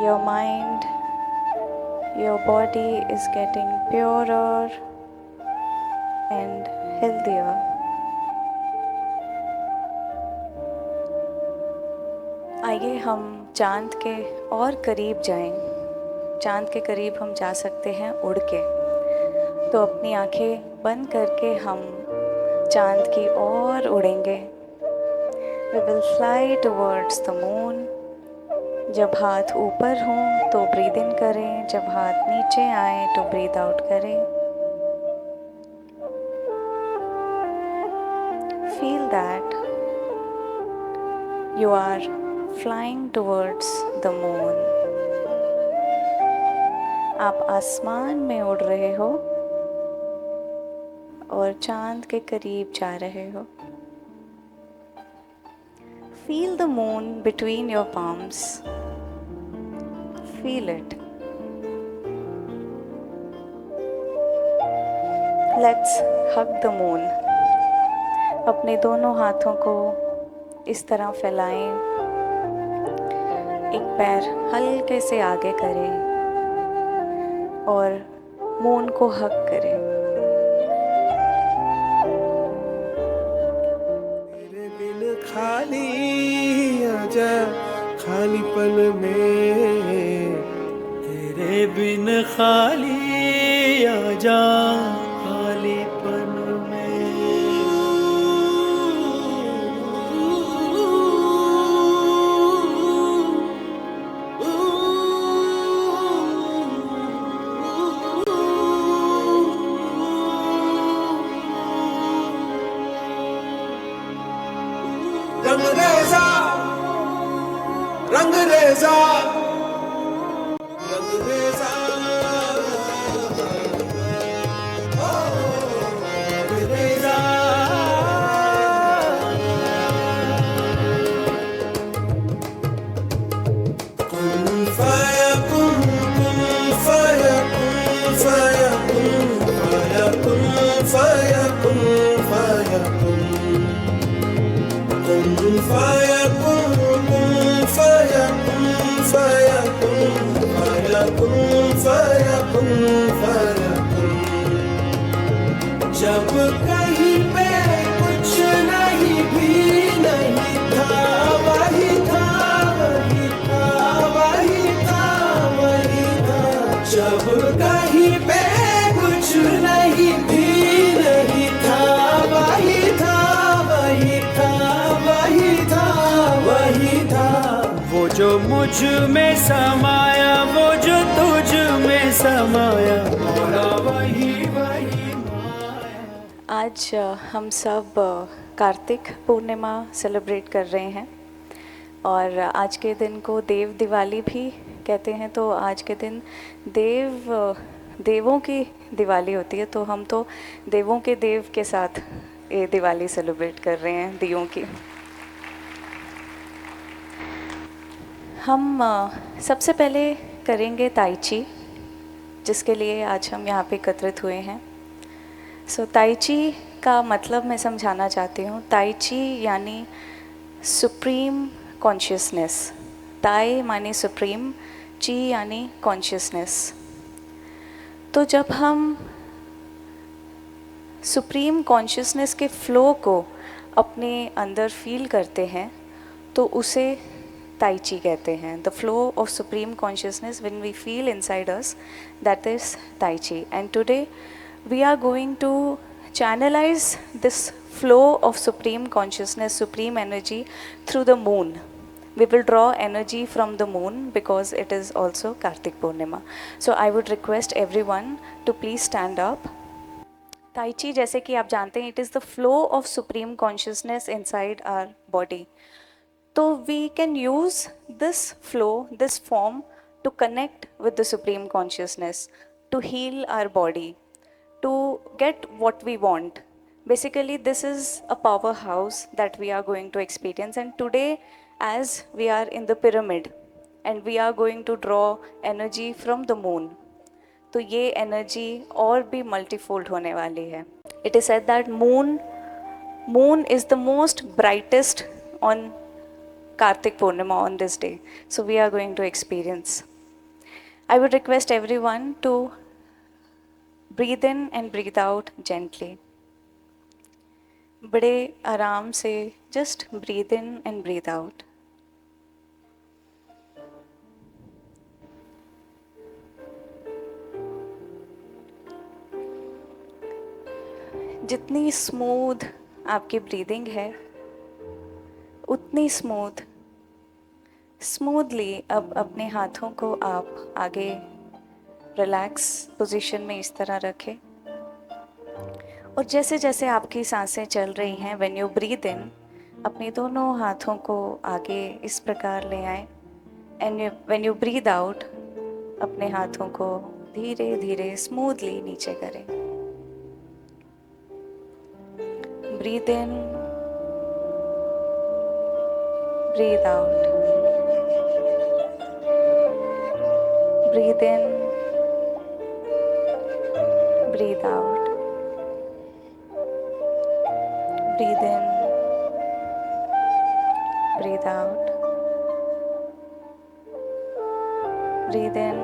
your mind, your body is getting purer and healthier. आइए हम चांद के और करीब जाएं। चांद के करीब हम जा सकते हैं उड़ के। तो अपनी आंखें बंद करके हम चांद की ओर उड़ेंगे। We will fly towards the moon. जब हाथ ऊपर हों तो ब्रीद इन करें, जब हाथ नीचे आए तो ब्रीद आउट करें। Feel that you are flying towards the moon. आप आसमान में उड़ रहे हो और चांद के करीब जा रहे हो। Feel the moon between your palms. Feel it. Let's hug the moon. अपने दोनों हाथों को इस तरह फैलाएं। एक पैर हल्के से आगे करें और मून को हग करें। तेरे बिन खाली आजा खाली पल में, तेरे बिन खाली आजा खाली पल में। रंगरेजा रंगरेजा रंगरेजा रंगरेजा कुन फाया कुन फाया कुन फाया कुन फाया कुन फाया कुन Kun fire, kun fire, kun fire, kun fire, kun fire, kun fire, kun. जब कहीं पे कुछ नहीं भी नहीं था, वही था, वही था, वही था, वही था। जब कहीं पे कुछ नहीं भी नहीं था, वही था, वही था, वही था, वही था। वो जो मुझ में समाया, वो जो तुझ में समाया, मोरा वही वही माया। आज हम सब कार्तिक पूर्णिमा सेलिब्रेट कर रहे हैं और आज के दिन को देव दिवाली भी कहते हैं। तो आज के दिन देवों की दिवाली होती है, तो हम तो देवों के देव के साथ ये दिवाली सेलिब्रेट कर रहे हैं दियों की। हम सबसे पहले करेंगे ताई ची, जिसके लिए आज हम यहाँ पे एकत्रित हुए हैं। सो ताई ची का मतलब मैं समझाना चाहती हूँ। ताई ची यानी सुप्रीम कॉन्शियसनेस। ताई माने सुप्रीम, ची यानी कॉन्शियसनेस। तो जब हम सुप्रीम कॉन्शियसनेस के फ्लो को अपने अंदर फील करते हैं तो उसे ताई ची कहते हैं। The flow of supreme consciousness when we feel inside us, that is tai chi. And today we are going to channelize this flow of supreme consciousness, supreme energy through the moon. We will draw energy from the moon because it is also Kartik Purnima. So I would request everyone to please stand up. Tai Chi, जैसे कि आप जानते हैं, it is the flow of supreme consciousness inside our body. तो we can use this flow, this form to connect with the supreme consciousness, to heal our body, to get what we want. Basically, this is a powerhouse that we are going to experience. And today, as we are in the pyramid and we are going to draw energy from the moon, तो ये energy और भी multifold होने वाली है. It is said that moon is the most brightest on Kartik Purnima on this day. So we are going to experience. I would request everyone to breathe in and breathe out gently. बड़े आराम से just breathe in and breathe out. जितनी smooth आपकी breathing है उतनी smoothly अब अपने हाथों को आप आगे रिलैक्स पोजीशन में इस तरह रखें और जैसे जैसे आपकी सांसें चल रही हैं व्हेन यू ब्रीथ इन अपने दोनों हाथों को आगे इस प्रकार ले आए and when you breathe out अपने हाथों को धीरे धीरे स्मूथली नीचे करें. Breathe in, breathe out, breathe in, breathe out, breathe in, breathe out, breathe in,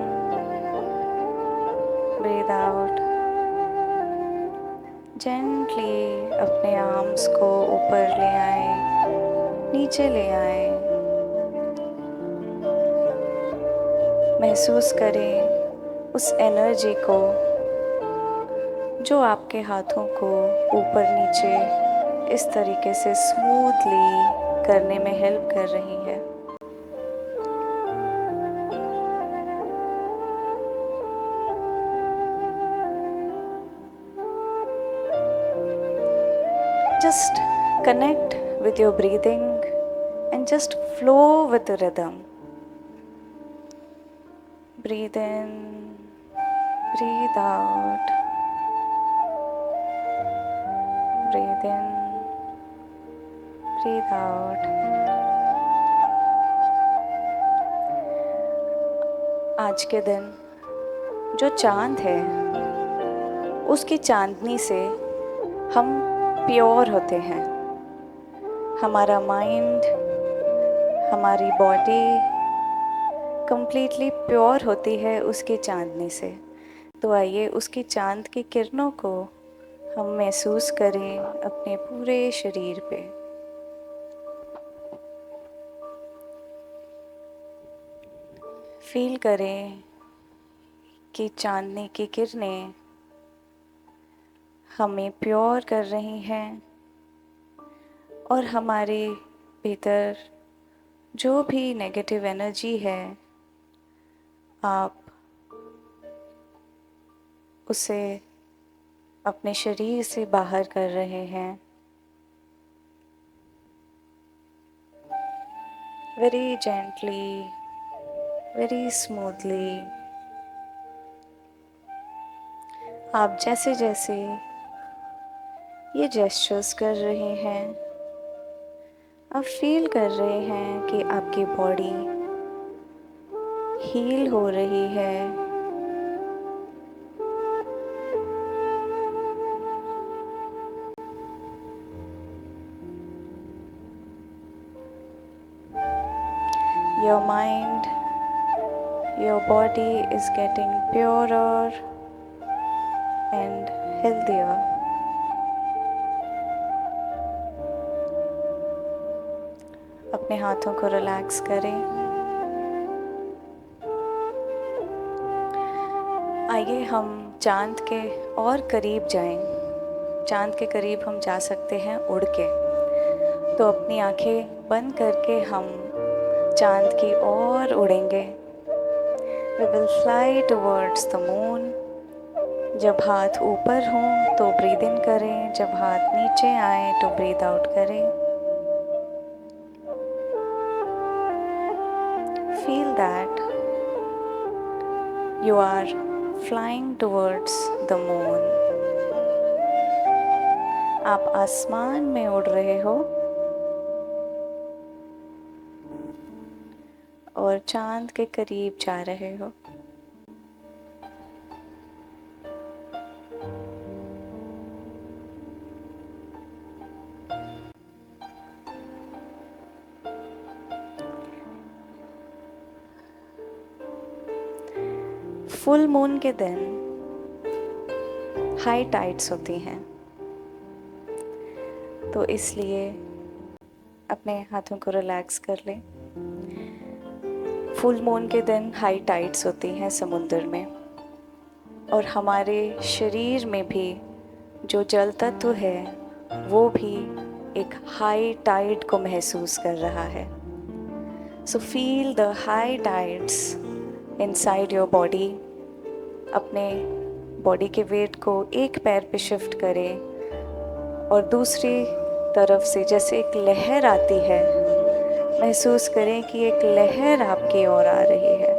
breathe out. Gently अपने आर्म्स को ऊपर ले आए, नीचे ले आए. महसूस करें उस एनर्जी को जो आपके हाथों को ऊपर नीचे इस तरीके से स्मूथली करने में हेल्प कर रही है. Just connect with your breathing and just flow with the rhythm. Breathe in, breathe out. Breathe in, breathe out. आज के दिन जो चांद है उसकी चांदनी से हम प्योर होते हैं. हमारा माइंड, हमारी बॉडी कंप्लीटली प्योर होती है उसकी चांदनी से. तो आइए उसकी चांद की किरणों को हम महसूस करें अपने पूरे शरीर पे. फील करें कि चांदनी की किरणें हमें प्योर कर रही हैं और हमारे भीतर जो भी नेगेटिव एनर्जी है आप उसे अपने शरीर से बाहर कर रहे हैं. Very gently, very smoothly. आप जैसे जैसे ये जेस्चर्स कर रहे हैं आप फील कर रहे हैं कि आपकी बॉडी हील हो रही है. Your mind, your body is getting purer and healthier. अपने हाथों को रिलैक्स करें. आइए हम चांद के और करीब जाएं. चांद के करीब हम जा सकते हैं उड़ के. तो अपनी आंखें बंद करके हम चांद की ओर उड़ेंगे. We will fly towards the moon. जब हाथ ऊपर हों तो ब्रीद इन करें, जब हाथ नीचे आए तो ब्रीद आउट करें. Feel that you are flying towards the moon. आप आसमान में उड़ रहे हो और चांद के करीब जा रहे हो. फुल मून के दिन हाई टाइड्स होती हैं, तो इसलिए अपने हाथों को रिलैक्स कर लें। फुल मून के दिन हाई टाइड्स होती हैं समुद्र में, और हमारे शरीर में भी जो जल तत्व है वो भी एक हाई टाइड को महसूस कर रहा है। So feel the high tides inside your body. अपने बॉडी के वेट को एक पैर पे शिफ्ट करें और दूसरी तरफ से जैसे एक लहर आती है, महसूस करें कि एक लहर आपकी ओर आ रही है।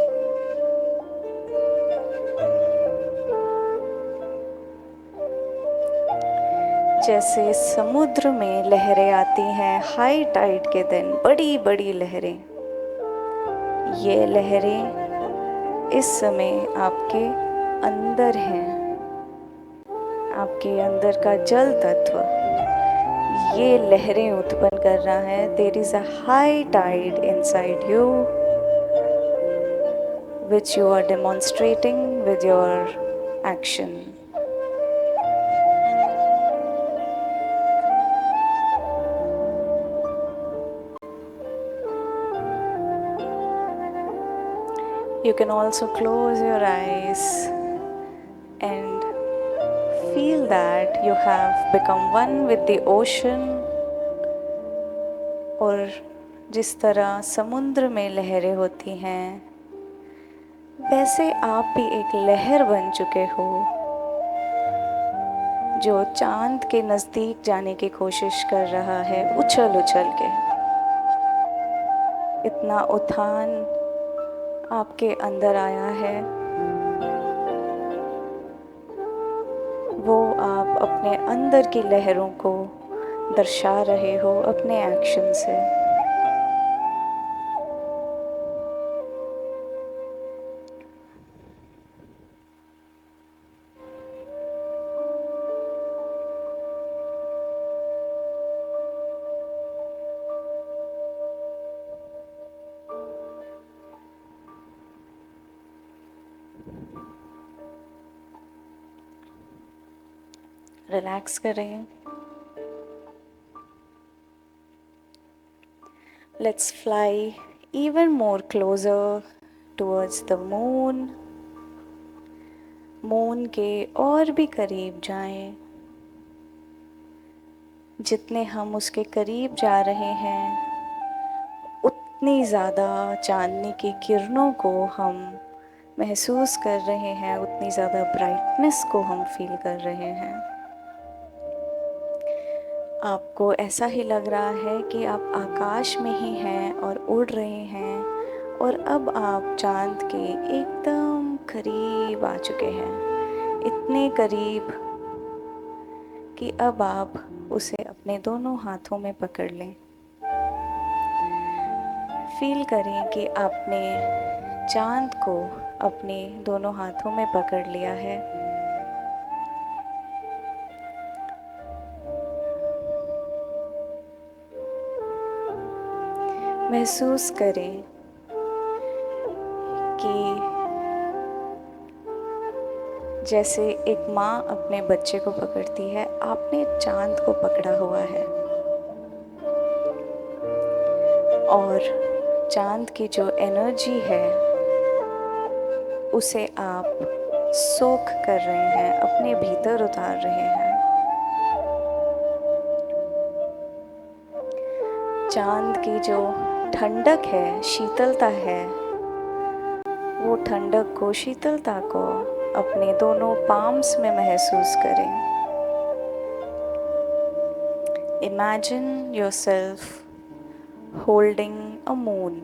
जैसे समुद्र में लहरें आती हैं हाई टाइड के दिन, बड़ी बड़ी लहरें, ये लहरें इस समय आपके अंदर हैं। आपके अंदर का जल तत्व ये लहरें उत्पन्न कर रहा है। There is a high tide inside you which you are demonstrating with your action. You can also close your eyes and feel that you have become one with the ocean. और जिस तरह समुद्र में लहरें होती हैं, वैसे आप भी एक लहर बन चुके हो जो चांद के नज़दीक जाने की कोशिश कर रहा है, उछल उछल के। इतना उठान आपके अंदर आया है, वो आप अपने अंदर की लहरों को दर्शा रहे हो अपने एक्शन से। रिलैक्स करें। Let's fly even more closer towards the moon. Moon के और भी करीब जाएं। जितने हम उसके करीब जा रहे हैं, उतनी ज़्यादा चांदनी की किरणों को हम महसूस कर रहे हैं, उतनी ज़्यादा ब्राइटनेस को हम फील कर रहे हैं। आपको ऐसा ही लग रहा है कि आप आकाश में ही हैं और उड़ रहे हैं, और अब आप चांद के एकदम करीब आ चुके हैं, इतने करीब कि अब आप उसे अपने दोनों हाथों में पकड़ लें। फील करें कि आपने चांद को अपने दोनों हाथों में पकड़ लिया है। महसूस करें कि जैसे एक माँ अपने बच्चे को पकड़ती है, आपने चांद को पकड़ा हुआ है, और चांद की जो एनर्जी है उसे आप सोख कर रहे हैं, अपने भीतर उतार रहे हैं। चांद की जो ठंडक है, शीतलता है, वो ठंडक को, शीतलता को अपने दोनों पाम्स में महसूस करें। Imagine yourself holding a moon.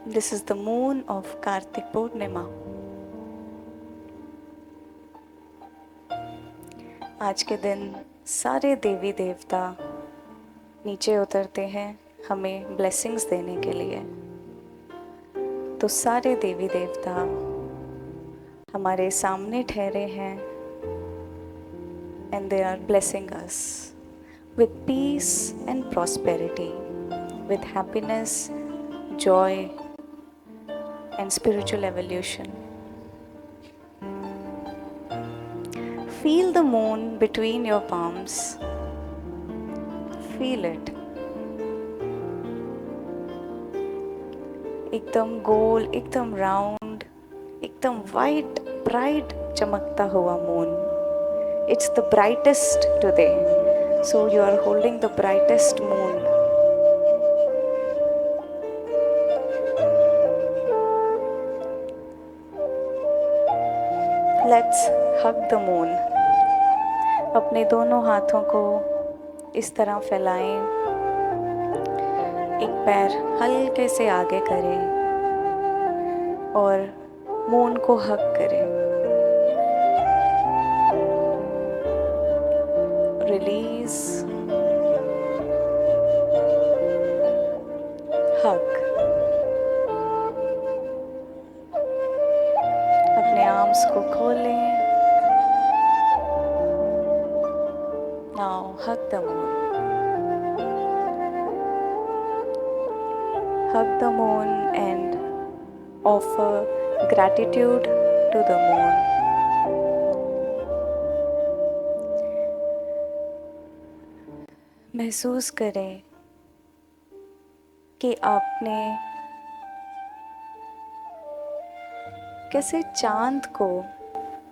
This is the moon of Kartik Purnima. आज के दिन सारे देवी देवता नीचे उतरते हैं हमें ब्लेसिंग्स देने के लिए। तो सारे देवी देवता हमारे सामने ठहरे हैं, and they are blessing us with peace and prosperity, with happiness, joy and spiritual evolution. Feel the moon between your palms. Feel it. एकदम गोल, एकदम राउंड, एकदम वाइट, ब्राइट चमकता हुआ moon. It's the brightest today. So you are holding the brightest moon. Let's hug the moon. अपने दोनों हाथों को इस तरह फैलाएं. एक पैर हल्के से आगे करें और मून को हग करें. रिलीज, हग. अपने आर्म्स को खोलें. Now hug the moon. Hug the moon and offer gratitude to the moon. महसूस करें कि आपने कैसे चांद को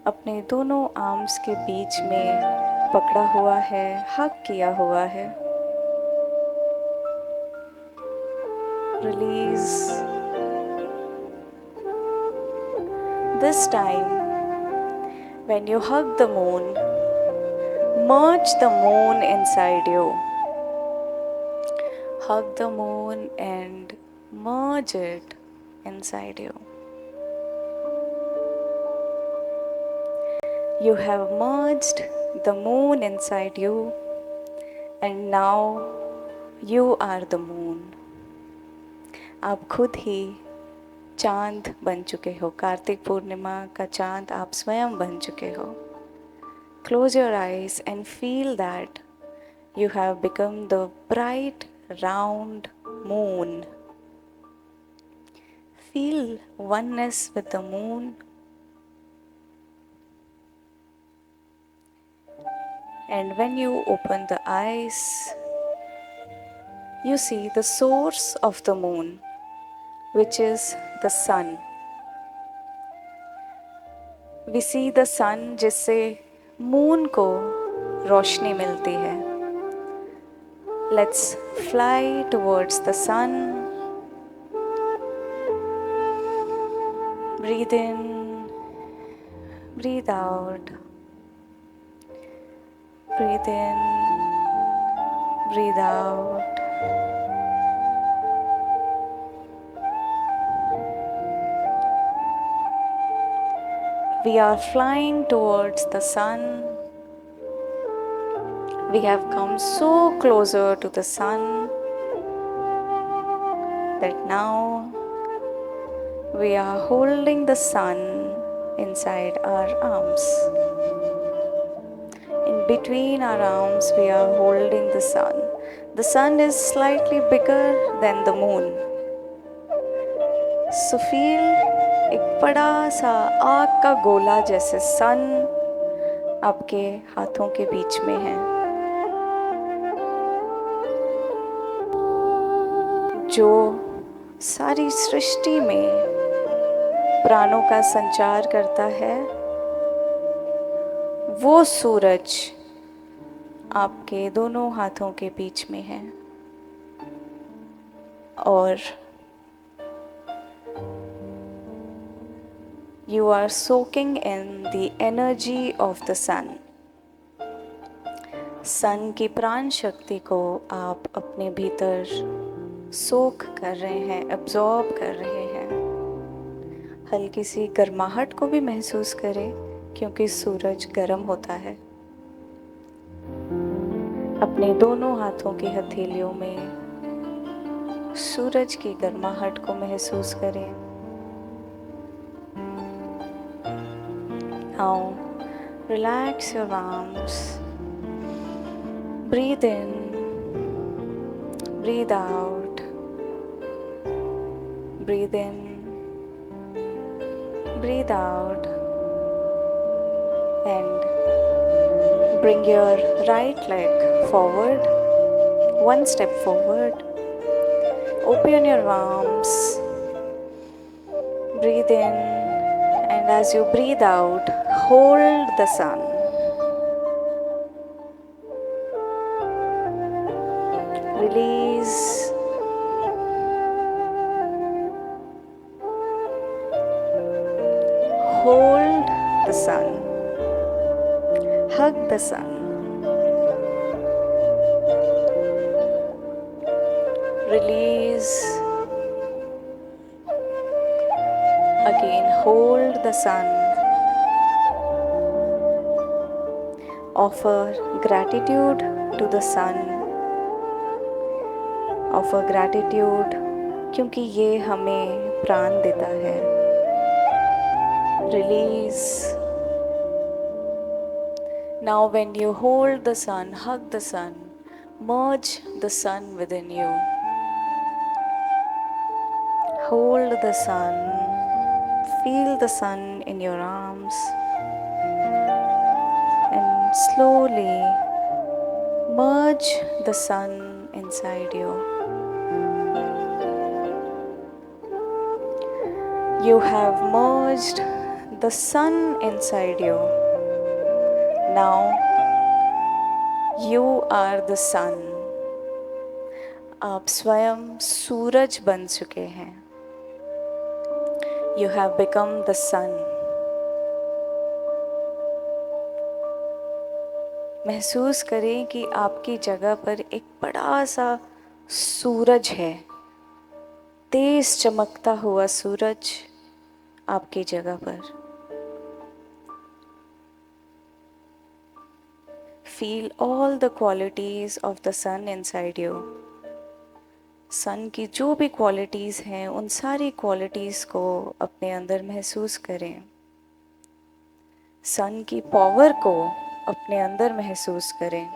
अपने दोनों आर्म्स के बीच में पकड़ा हुआ है, हग किया हुआ है. Release. This time, when you hug the moon, merge the moon inside you. Hug the moon and merge it inside you. You have merged the moon inside you, and now you are the moon. आप खुद ही चांद बन चुके हो. कार्तिक पूर्णिमा का चांद आप स्वयं बन चुके हो. Close your eyes and feel that you have become the bright, round moon. Feel oneness with the moon. And when you open the eyes, you see the source of the moon, which is the sun. We see the sun जिससे moon को रोशनी मिलती है. Let's fly towards the sun. Breathe in, breathe out. Breathe in, breathe out. We are flying towards the sun. We have come so closer to the sun that now we are holding the sun inside our arms. In between our arms, we are holding the sun. The sun is slightly bigger than the moon. So feel एक बड़ा सा आग का गोला जैसे सन आपके हाथों के बीच में है, जो सारी सृष्टि में प्राणों का संचार करता है. वो सूरज आपके दोनों हाथों के बीच में है और you are soaking in the energy of the sun. सन की प्राण शक्ति को आप अपने भीतर सोख कर रहे हैं, एब्जॉर्ब कर रहे हैं. हल्की सी गर्माहट को भी महसूस करें क्योंकि सूरज गर्म होता है. अपने दोनों हाथों की हथेलियों में सूरज की गर्माहट को महसूस करें. Now relax your arms. Breathe in, breathe out. Breathe in, Breathe out and bring your right leg forward, one step forward. Open your arms. Breathe in, and as you breathe out, hold the sun. Release. Hold the sun. Hug the sun. Release. Again, hold the sun. Offer gratitude to the sun. Offer gratitude क्योंकि ये हमें प्राण देता है. Release. Now when you hold the sun, hug the sun, merge the sun within you. Hold the sun, feel the sun in your arms, and slowly merge the sun inside you. You have merged the sun inside you. Now you are the sun. आप स्वयं सूरज बन चुके हैं. You have become the sun. महसूस करें कि आपकी जगह पर एक बड़ा सा सूरज है. तेज चमकता हुआ सूरज आपकी जगह पर. Feel all the qualities of the sun inside you. सन की जो भी क्वालिटीज़ हैं उन सारी क्वालिटीज़ को अपने अंदर महसूस करें. सन की पावर को अपने अंदर महसूस करें.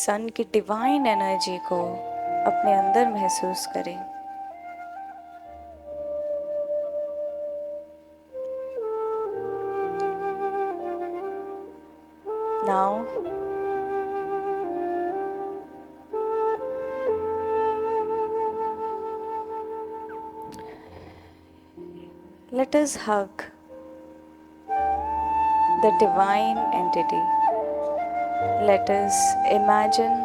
सन की डिवाइन एनर्जी को अपने अंदर महसूस करें. Now let us hug the divine entity. Let us imagine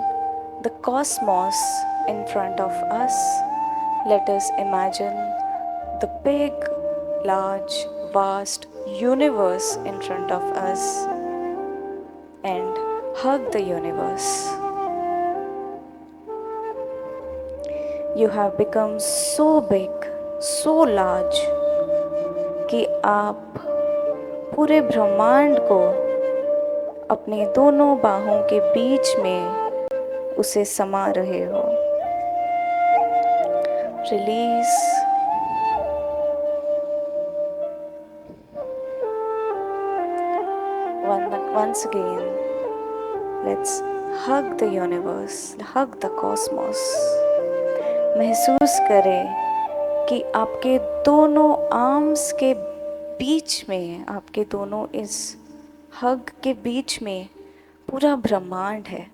the cosmos in front of us. Let us imagine the big, large, vast universe in front of us. And hug the universe. You have become so big, so large कि आप पूरे ब्रह्मांड को अपने दोनों बाहों के बीच में उसे समा रहे हो. Release. Once again, let's hug the universe, hug the cosmos. महसूस करें कि आपके दोनों आर्म्स के बीच में, आपके दोनों इस हग के बीच में पूरा ब्रह्मांड है.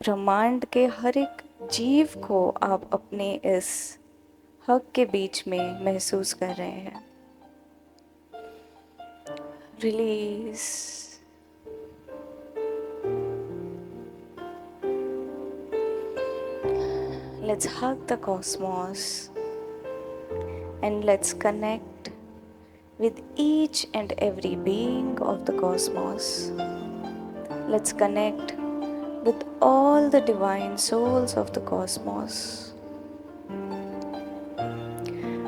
ब्रह्मांड के हर एक जीव को आप अपने इस हग के बीच में महसूस कर रहे हैं. Release. Let's hug the cosmos and let's connect with each and every being of the cosmos. Let's connect with all the divine souls of the cosmos.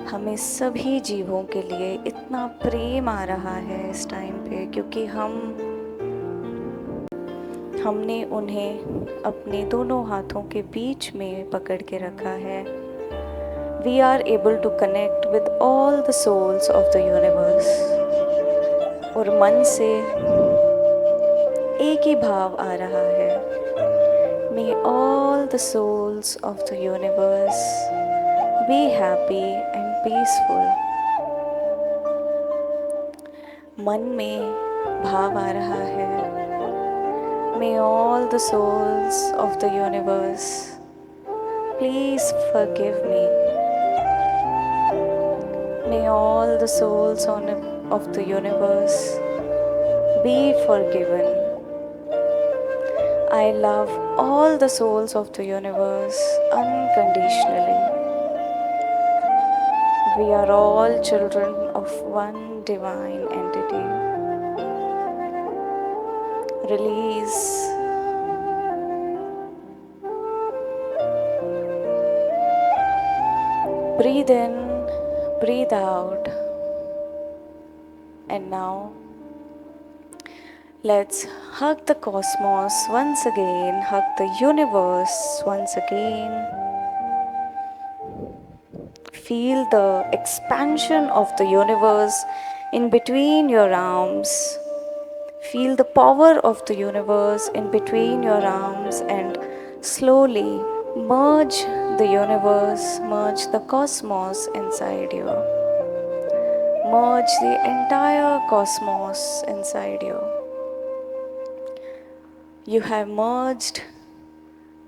हमें सभी जीवों के लिए इतना प्रेम आ रहा है इस टाइम पे क्योंकि हमने उन्हें अपने दोनों हाथों के बीच में पकड़ के रखा है. We are able to connect with all the souls of the universe. और मन से एक ही भाव आ रहा है. May all the souls of the universe be happy and peaceful. मन में भाव आ रहा है, May all the souls of the universe please forgive me. May all the souls of the universe be forgiven. I love all the souls of the universe unconditionally. We are all children of one divine entity. Release. Breathe in, breathe out. And now, let's hug the cosmos once again, hug the universe once again. Feel the expansion of the universe in between your arms. Feel the power of the universe in between your arms and slowly merge the universe, merge the cosmos inside you. Merge the entire cosmos inside you. You have merged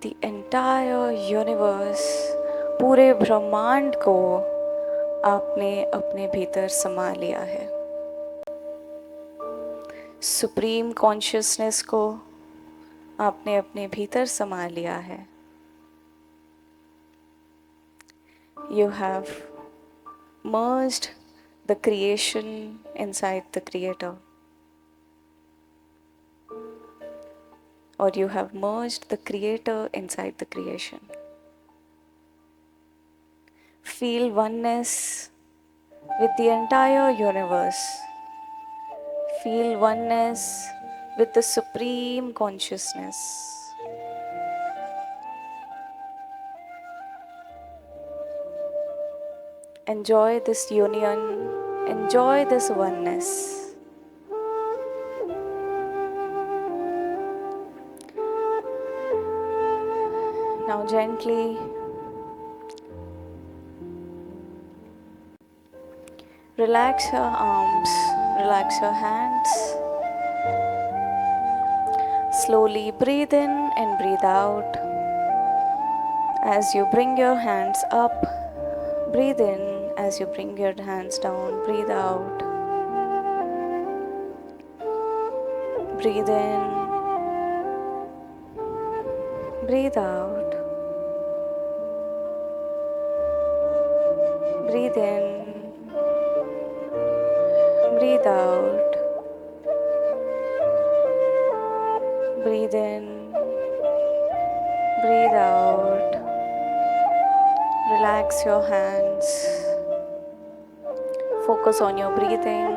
the entire universe. पूरे ब्रह्मांड को आपने अपने भीतर समा लिया है। Supreme consciousness को आपने अपने भीतर समा लिया है। You have merged the creation inside the creator. Or you have merged the creator inside the creation. Feel oneness with the entire universe. Feel oneness with the supreme consciousness. Enjoy this union, enjoy this oneness. Now gently relax your arms, relax your hands. Slowly breathe in and breathe out. As you bring your hands up, breathe in. As you bring your hands down, breathe out. Breathe in. Breathe out. Breathe in. Breathe out. Breathe in. Breathe out. Relax your hands. Focus on your breathing.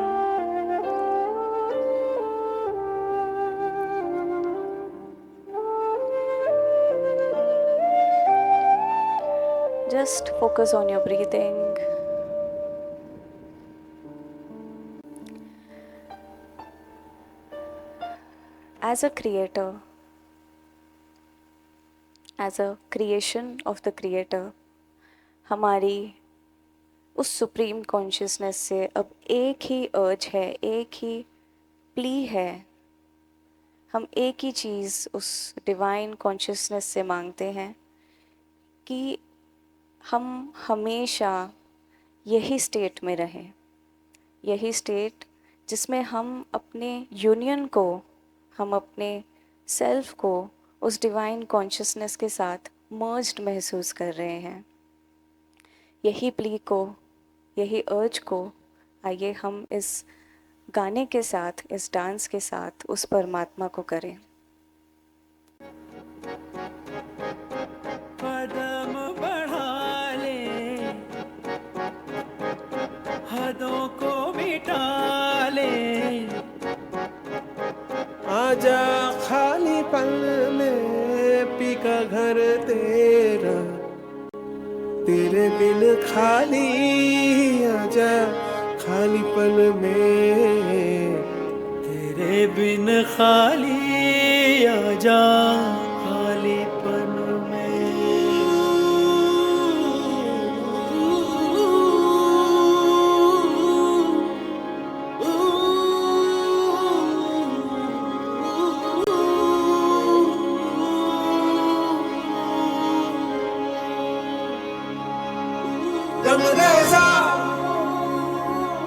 Just focus on your breathing. As a creator, as a creation of the creator, हमारी उस supreme consciousness से अब एक ही अर्ज है, एक ही plea है। हम एक ही चीज़ उस डिवाइन कॉन्शियसनेस से मांगते हैं कि हम हमेशा यही स्टेट में रहें, यही स्टेट जिसमें हम अपने यूनियन को, हम अपने सेल्फ को उस डिवाइन कॉन्शियसनेस के साथ मर्ज्ड महसूस कर रहे हैं। यही प्ली को, यही अर्ज को आइए हम इस गाने के साथ, इस डांस के साथ उस परमात्मा को करें। कदम बढ़ा ले, हदों को मिटा ले, आजा खाली पल में पी का घर तेरा, तेरे बिन खाली आजा खाली पल में, तेरे बिन खाली आजा खाली पल में।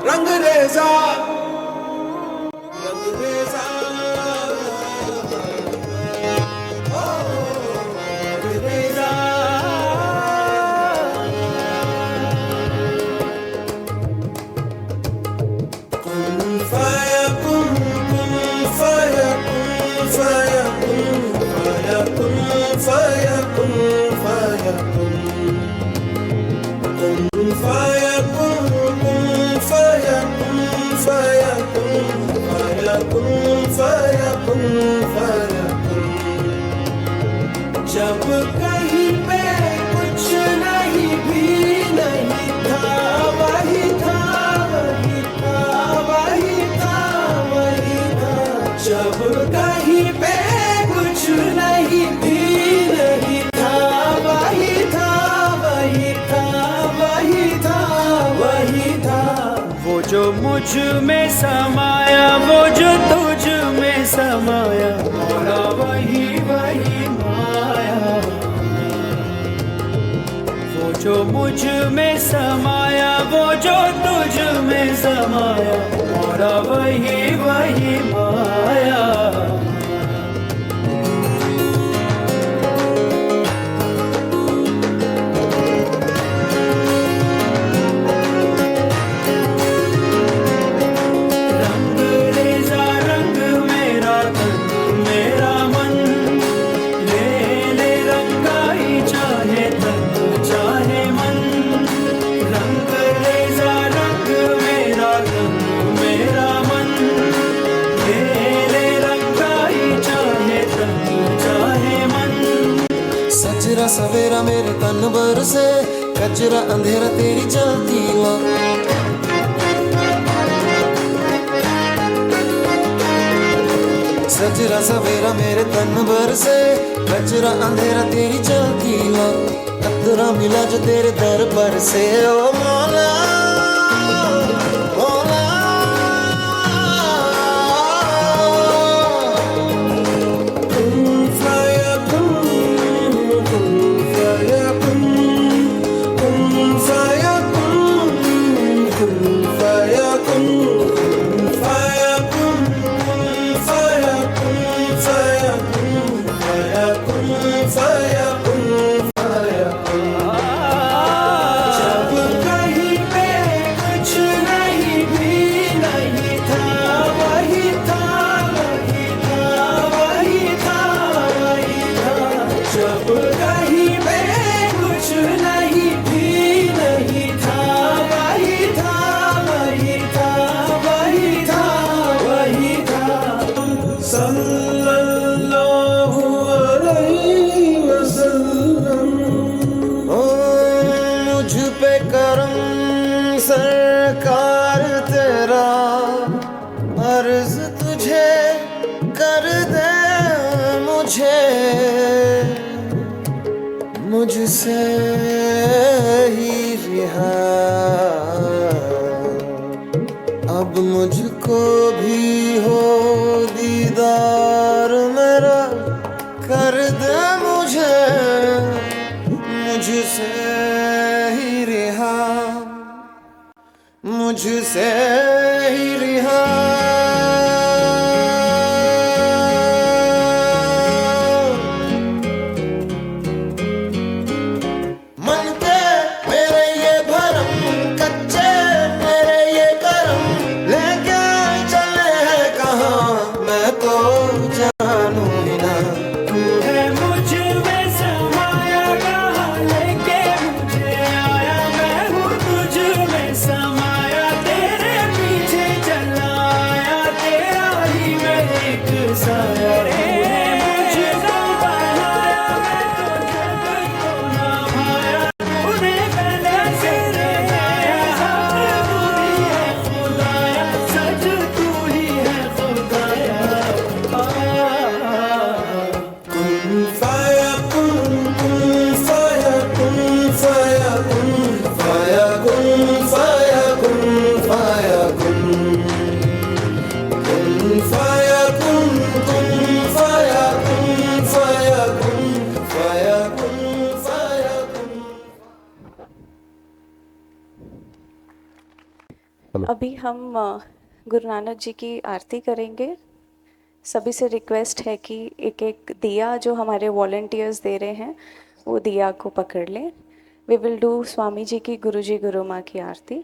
रंग रेजा रंग रेजा ओ रंग रेजा कुन फयकुन फयकुन फयकुन फयकुन फयकुन कुन फयकुन फयकुन फयकुन फयकुन फयकुन जब कहीं पे कुछ नहीं भी नहीं था वही था वही था वही था वही था जब कहीं पे कुछ नहीं भी नहीं था वही था वही था वही था वही था वो जो मुझ में समाया वो जो तुझ में समाया मोरा वही वही माया वो जो मुझ में समाया वो जो तुझ में समाया मोरा वही वही माया रंग रेजा रंग मेरा तन मेरा मन ले ले रंगाई चाहे तन चाहे मन रंग रेजा रंग मेरा तन मेरा मन ले ले रंगाई चाहे तन चाहे मन सजरा सवेरा मेरे तन भर से कचरा अंधेरा तेरी जलती ला सजरा सवेरा मेरे तन भर से कचरा अंधेरा तेरी जलती ला कतरा मिला जो तेरे दर पर से ओ मौला मौला कुन फयकुन कुन फयकुन कुन फयकुन कुन फयकुन कुन फयकुन फयकुन फयकुन फयकुन जब कहीं पे कुछ नहीं भी नहीं था वही था वही था वही था वही था जब कहीं पे कुछ नहीं भी नहीं था वही था वही था वही था वही था सल्लल्लाहु अलैहि वसल्लम ओ मुझ पे करम सरकार तेरा अर्ज तुझे कर दे मुझे मुझसे ही रिहा अब मुझको भी हो दीदार मेरा कर दे मुझे मुझसे ही रिहा मुझसे ही रिहा मन के मेरे ये भरम कच्चे मेरे ये करम लेके चले हैं कहाँ मैं तो जानू ही ना है मुझ में समाया कहाँ लेके मुझे आया मैं हूँ तुझ में समाया तेरे पीछे चला आया अभी हम गुरु नानक जी की आरती करेंगे। सभी से रिक्वेस्ट है कि एक एक दिया जो हमारे वॉलंटियर्स दे रहे हैं वो दिया को पकड़ लें। We will do Swami ji की गुरु जी गुरु माँ की आरती।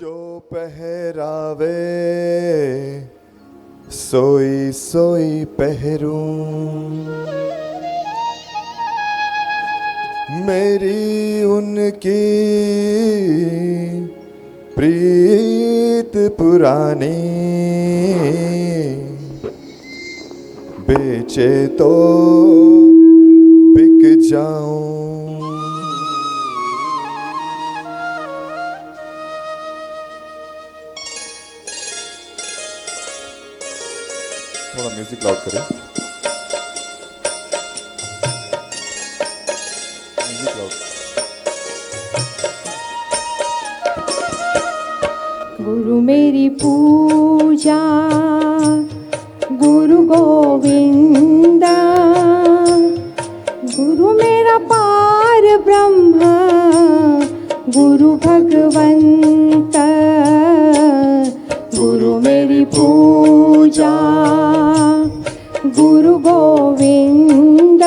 जो पहरावे सोई सोई पहरूं, मेरी उनकी प्रीत पुरानी, बेचे तो बिक जाऊं। थोड़ा म्यूजिक लाउड करें। Music loud. गुरु मेरी पूजा गुरु गोविंद, गुरु मेरा पार ब्रह्म गुरु भगवंत, गुरु मेरी पूजा गुरु गोविंद,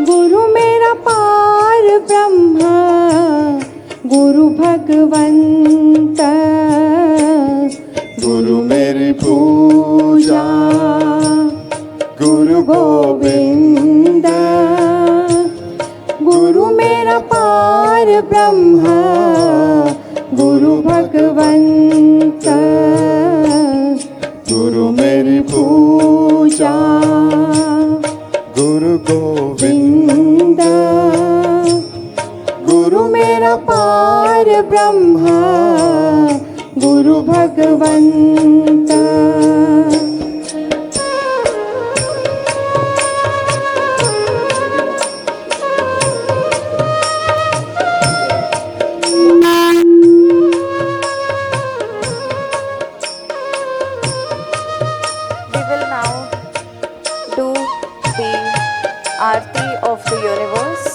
गुरु मेरा पार ब्रह्म गुरु भगवंत, गुरु मेरी पूजा गुरु गोविंद, गुरु मेरा पार ब्रह्म गुरु भगवंत, गुरु मेरी पूजा गुरु गोविंद, गुरु मेरा पार ब्रह्म गुरु भगवंत। We will now do the Aarti of the universe.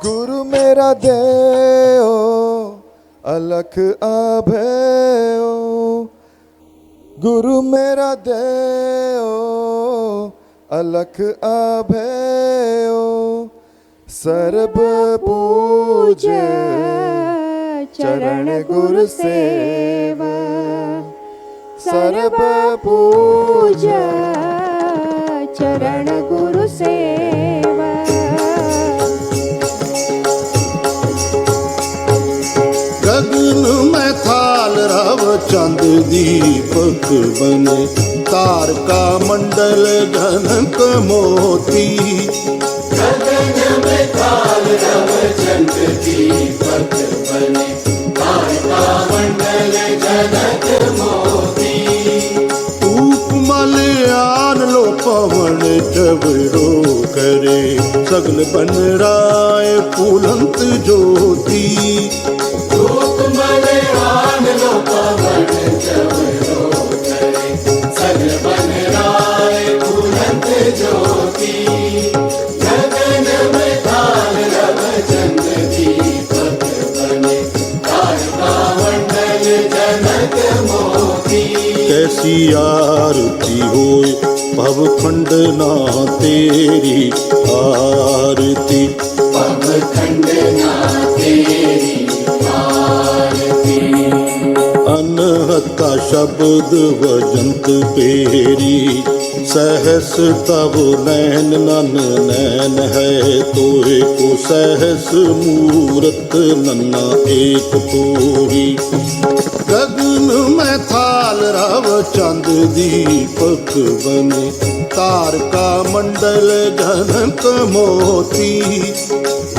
गुरु मेरा देओ अलख आभेओ, गुरु मेरा देओ अलख आभेओ, सर्ब पूजे चरण गुरु सेव, सर्व पूजा चरण गुरु सेवा। गगन में थाल रव चंद दीपक बने, तारका मंडल जनक मोती, गगन में थाल रव चंद दीपक बने, तारका मंडल जनक मोती, उपमल आन लो पवन चवरो करे, सगल बन राय फूलंत ज्योति, उपमल आन लो पवन चवरो करे, सगल बन राय फूलंत ज्योति, गगन में थाल रव चंद दीपक बने, तारका मंडल जनक मोती, कैसी आरती होए भव खंडना तेरी आरती, पग खंडना तेरी आरती, अनहता शब्द वजंत पेरी, सहस तब नैन नन नैन है तोहे को, सहस मूरत नन्ना एक तोही, गगन में थाल रव चंद दीपक बने, तारका मंडल जनक मोती,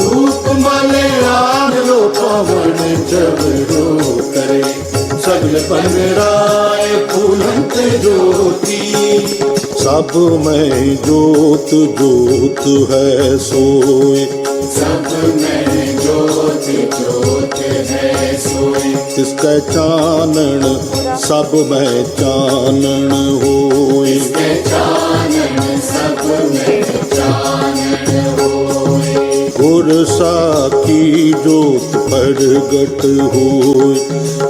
उपमल आन लो पवन चवरो करे, सगल बन राय फूलंत ज्योति, सब में जोत जोत है सोए, सब में जोत जोत है सोई, तिसकै चानण सब में चानण होए। गुर साखी जोत प्रगट होए,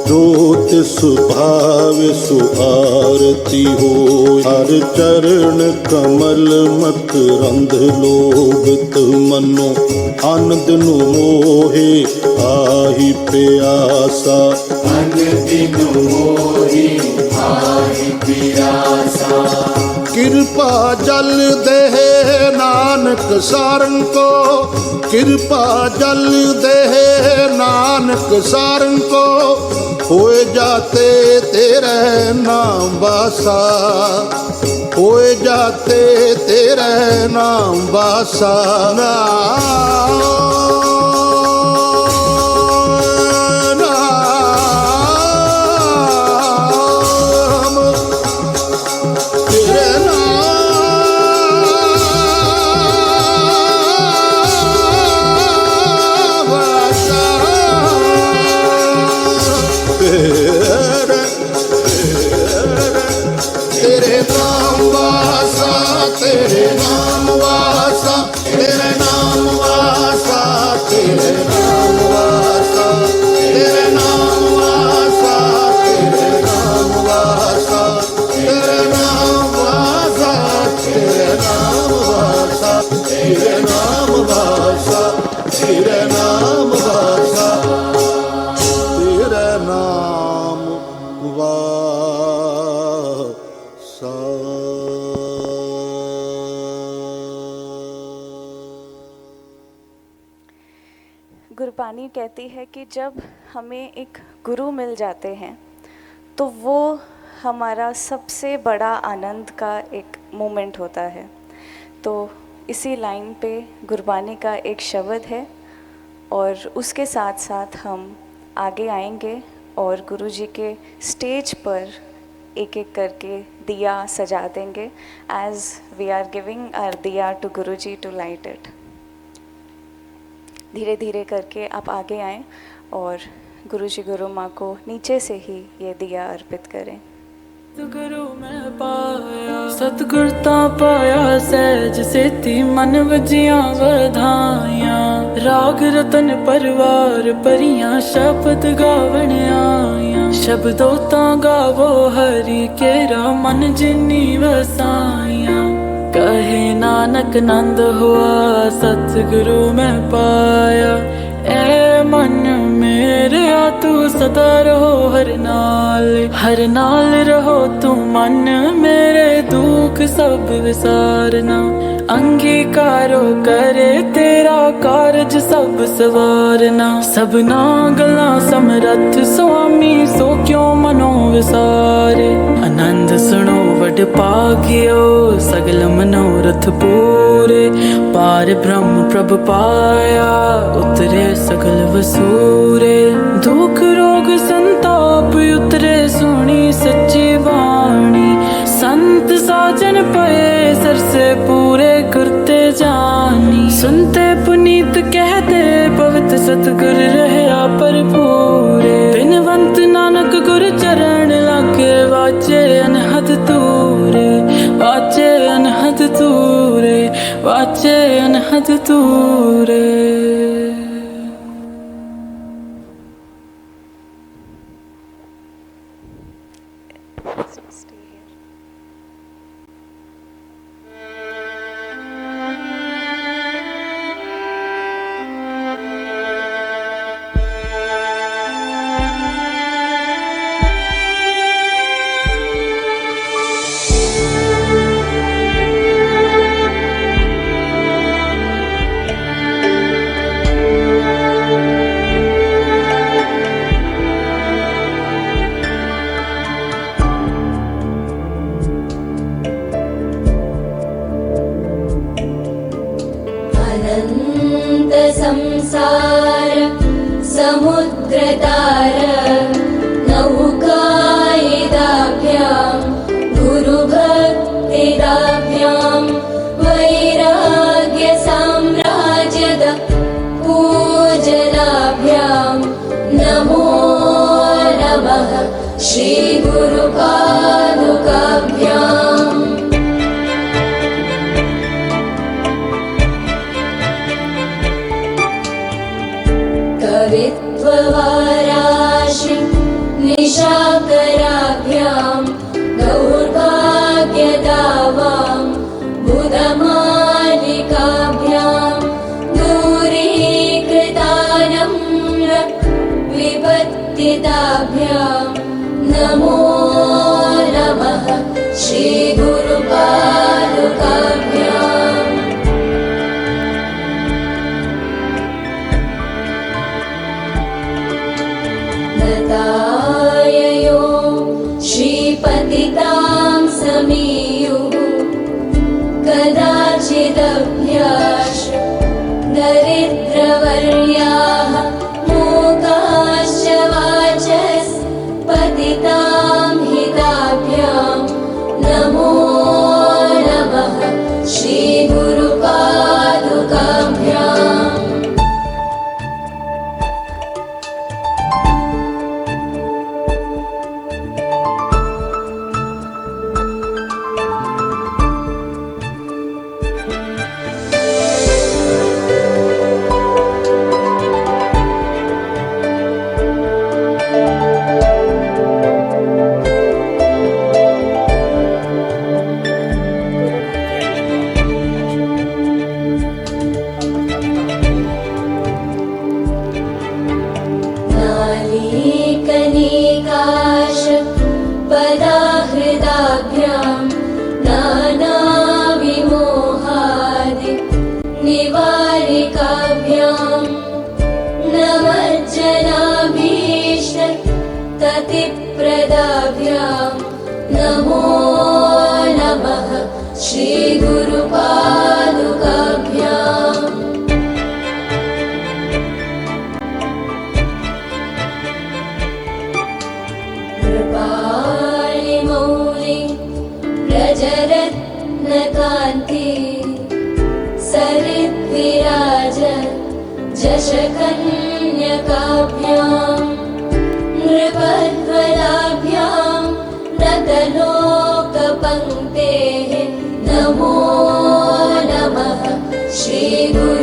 जोत सुभाव सुआरती होए। हर चरण कमल मकरंद लोभित मनो, आनंद नु मोहे आही प्यासा। कृपा जल दे नानक सारंग को, कृपा जल दे नानक सारंग को, होए जाते तेरे नाम बासा, होए जाते तेरे नाम बासा। गुरबानी कहती है कि जब हमें एक गुरु मिल जाते हैं तो वो हमारा सबसे बड़ा आनंद का एक मोमेंट होता है। तो इसी लाइन पे गुरबानी का एक शब्द है और उसके साथ साथ हम आगे आएंगे और गुरु जी के स्टेज पर एक एक करके दिया सजा देंगे as we are giving our diya to Guru ji to light it. धीरे धीरे करके आप आगे आएं और गुरु जी गुरु माँ को नीचे से ही ये दिया अर्पित करें। सतगुरु मैं पाया सतगुरता पाया सहज सेती मन वजियां वधाइयां। राग रतन परवार परियां शब्द गावण आइयां। शब्दों तां गावो हरि केरा मन जिनी वसाइयां। कहे नानक नंद हुआ सतगुरु मैं पाया। ए मन मेरे तू सदा रहो हर नाल रहो तू मन मेरे दुख सब विसारना। अंगीकारो करे तेरा कारज सब सवारना। सबना गला समरथ स्वामी सो क्यों मनो विसारे। आनंद सुनो वड पागियो सगल मनोरथ पूरे। पार ब्रह्म प्रभ पाया उतरे सगल वसूरे। दुख रोग संताप उतरे सुनी सच्ची वाणी। संत साजन पए सर से पूरे करते जानी। सुनते पुनीत कहते पवित्र सतगुर रहया पर पूरे। बिनवंत नानक गुर चरण लागे वाचे अनहद तूरे। वाचे अनहद तूरे वाचे अनहद तूरे। श्रीगुरुपादुकाभ्याम् कवित्ववाराशि निशाकराभ्याम् दौर्भाग्यदावाम् बुधमालिकाभ्याम् दूरीकृतानम्र विपत्तिताभ्याम् नमो नमः श्रीगुरुपादुकाभ्याम् नताययो श्रीपतितां समीयुः कदाचिदभ्याश दरिद्रवर्याः मूकाश्च वाचस्पतितां हिताभ्यां नमो नमः श्रीगुरुपादुकाभ्याम् नालीकनिकाश पदाहृदाभ्यां नानाविमोहादि निवारिकाभ्यां नमज्जनाभीष्ट ततिप्रदाभ्यां नमो नमः श्रीगुरुपादुकाभ्याम् कृपालिमौलि व्रजरत्नकान्ति सरिद्विराज जशकन्यकाभ्यां नृपध्वलाभ्यां नतलोकपङ्क्तेः नमो नमः श्रीगुरुपादुकाभ्याम्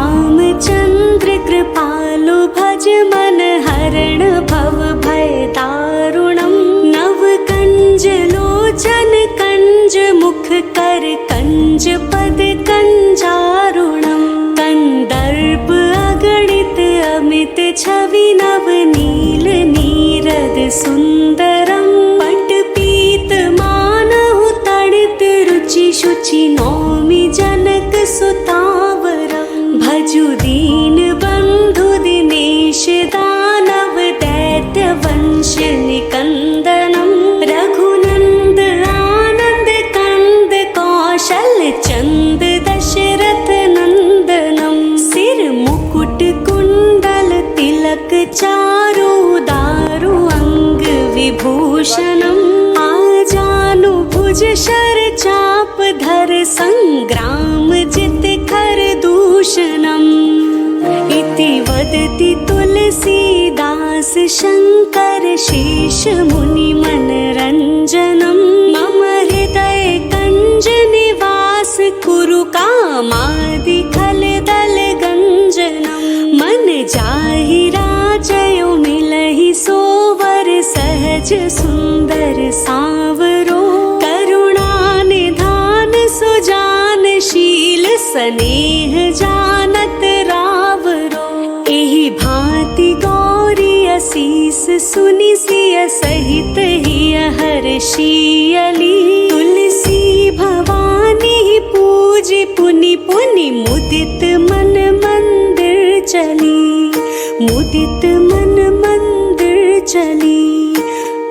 श्रीरामचन्द्र कृपालु भज मन हरण भव भय दारुणं नव कंज लोचन कंज मुख कर कंज पद कंजारुणं कंदर्प अगणित अमित छवि नव नील नीरद सुंदरं पट पीत मानहु तड़ित रुचि शुचि नौमि जनक सुतावरं भजु दीन बंधु दिनेश दानव दैत्य वंश निकंदनम रघुनंद आनंद कंद कौशल चंद दशरथ नंदनम सिर मुकुट कुंडल तिलक चारु दारु अंग विभूषणम आजानु भुज शर चाप धर संग्राम जित कर दूषणम् इति वदति तुलसीदास शंकर शेष मुनि मनरंजनम् मम हृदय कंज निवास कुरु कामादि खल दल गंजनम् मन जाहि राजयो मिलहि सोवर सहज सुंदर सांवरो करुणा निधान सुजान शील स्नेह जानत रावरो एहि भांति गौरी असीस सुनि सिय सहित हिय हर्षियली तुलसी भवानी पूज पुनि पुनि मुदित मन मंदिर चली मुदित मन मंदिर चली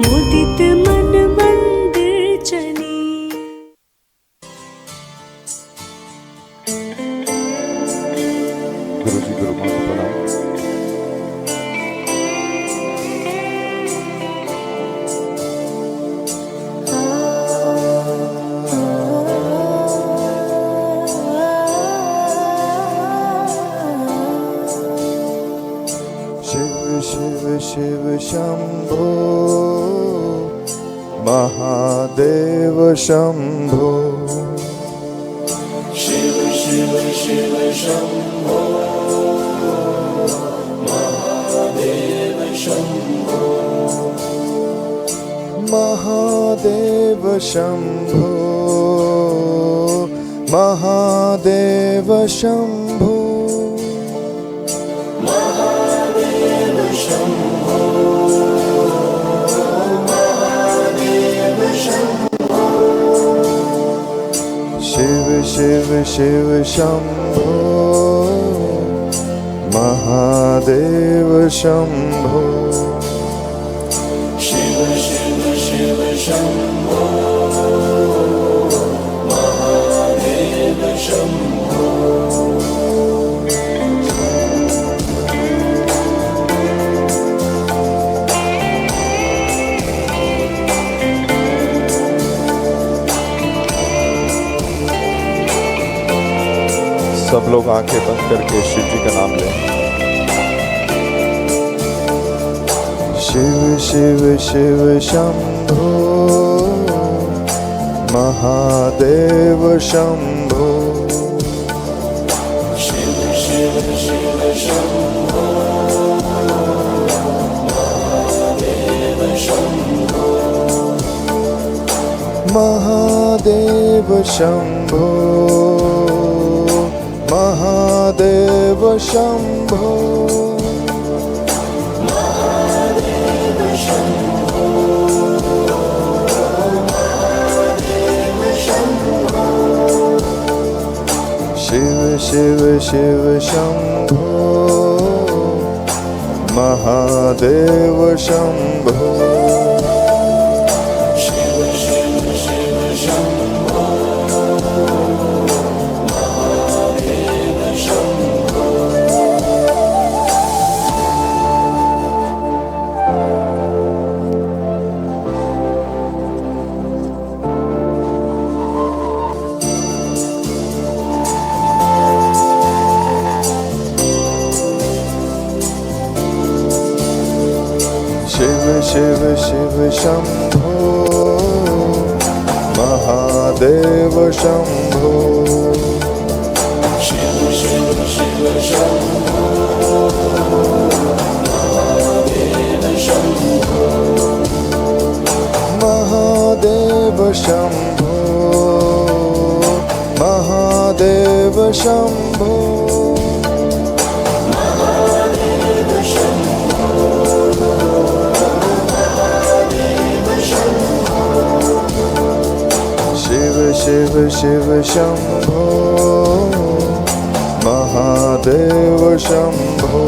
मुदित मन मंदिर चली। गुरु जी गुरु माँ को प्रणाम। शिव शिव शिव शंभो महादेव शंभो शिव शिव शिव शंभो महादेव शंभो महादेव शंभो महादेव शंभो महादेव शंभो महादेव शंभो शिव शिव शिव शंभो महादेव शंभो शिव शिव शिव शंभो महादेव शंभो सब लोग आंखें बंद करके शिव जी का नाम लें। शिव शिव शिव शंभो महादेव शंभो शिव शिव शिव शंभो महादेव शंभो महादेव शंभो महादेव शंभो महादेव शंभो महादेव शंभो शिव शिव शिव शंभो महादेव शंभो शिव शिव शिव शंभो महादेव शंभो शिव शिव शिव शंभो महादेव शंभो शिव शिव शिव शंभो महादेव शंभो महादेव शंभो महादेव शंभो महादेव शंभो शिव शिव शिव शंभो महादेव शंभो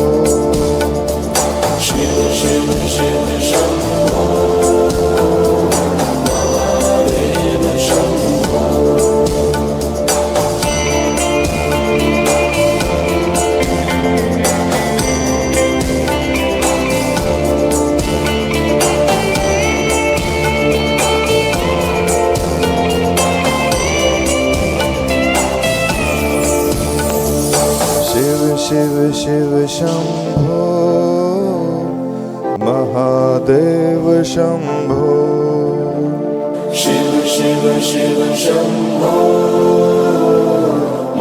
शिव शिव शिव शंभो महादेव शंभो शिव शिव शंभो महादेव शंभो शिव शिव शिव शंभो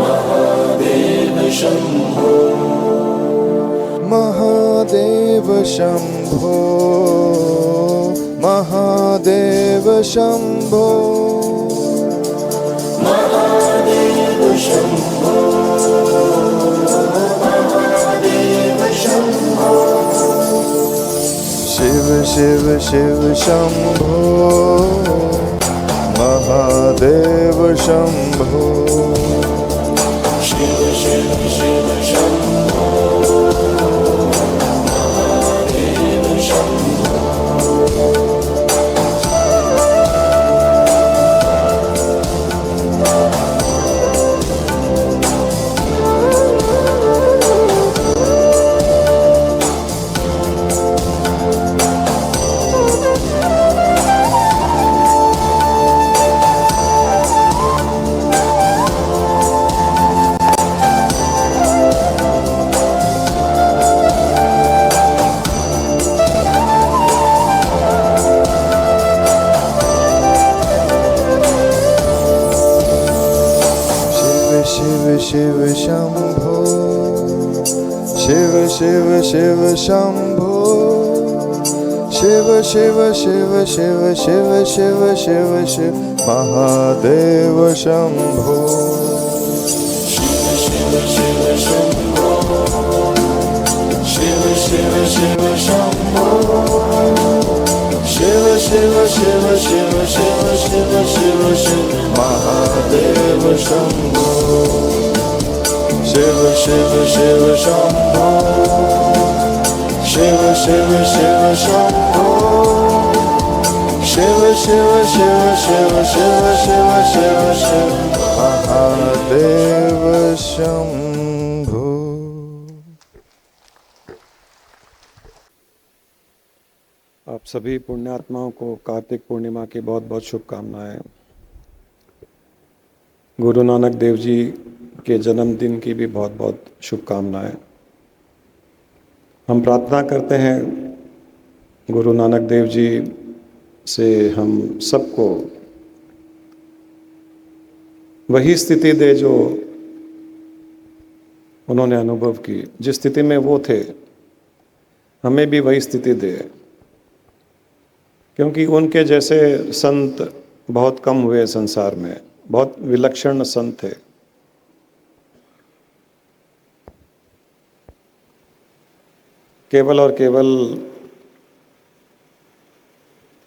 महादेव शंभो महादेव शंभो महादेव शंभो महादेव शंभो शिव शिव शिव शंभो महादेव शंभो शिव शिव शिव शंभो महादेव शंभो शिव शिव शिव शंभो शिव शिव शिव शिव शिव शिव शिव शिव महादेव शंभो शिव शिव शिव शंभो शिव शिव शिव शंभो शिव शिव शिव शिव शिव शिव शिव शिव महादेव शंभो शिव शिव शिव शंभो शिव शिव शिव शंभो शिव शिव शिव शिव शिव शिव शिव शिव महादेव शंभो। आप सभी पुण्यात्माओं को कार्तिक पूर्णिमा की बहुत बहुत शुभकामनाएं। गुरु नानक देव जी के जन्मदिन की भी बहुत बहुत शुभकामनाएं। हम प्रार्थना करते हैं गुरु नानक देव जी से हम सबको वही स्थिति दे जो उन्होंने अनुभव की। जिस स्थिति में वो थे हमें भी वही स्थिति दे, क्योंकि उनके जैसे संत बहुत कम हुए संसार में। बहुत विलक्षण संत थे। केवल और केवल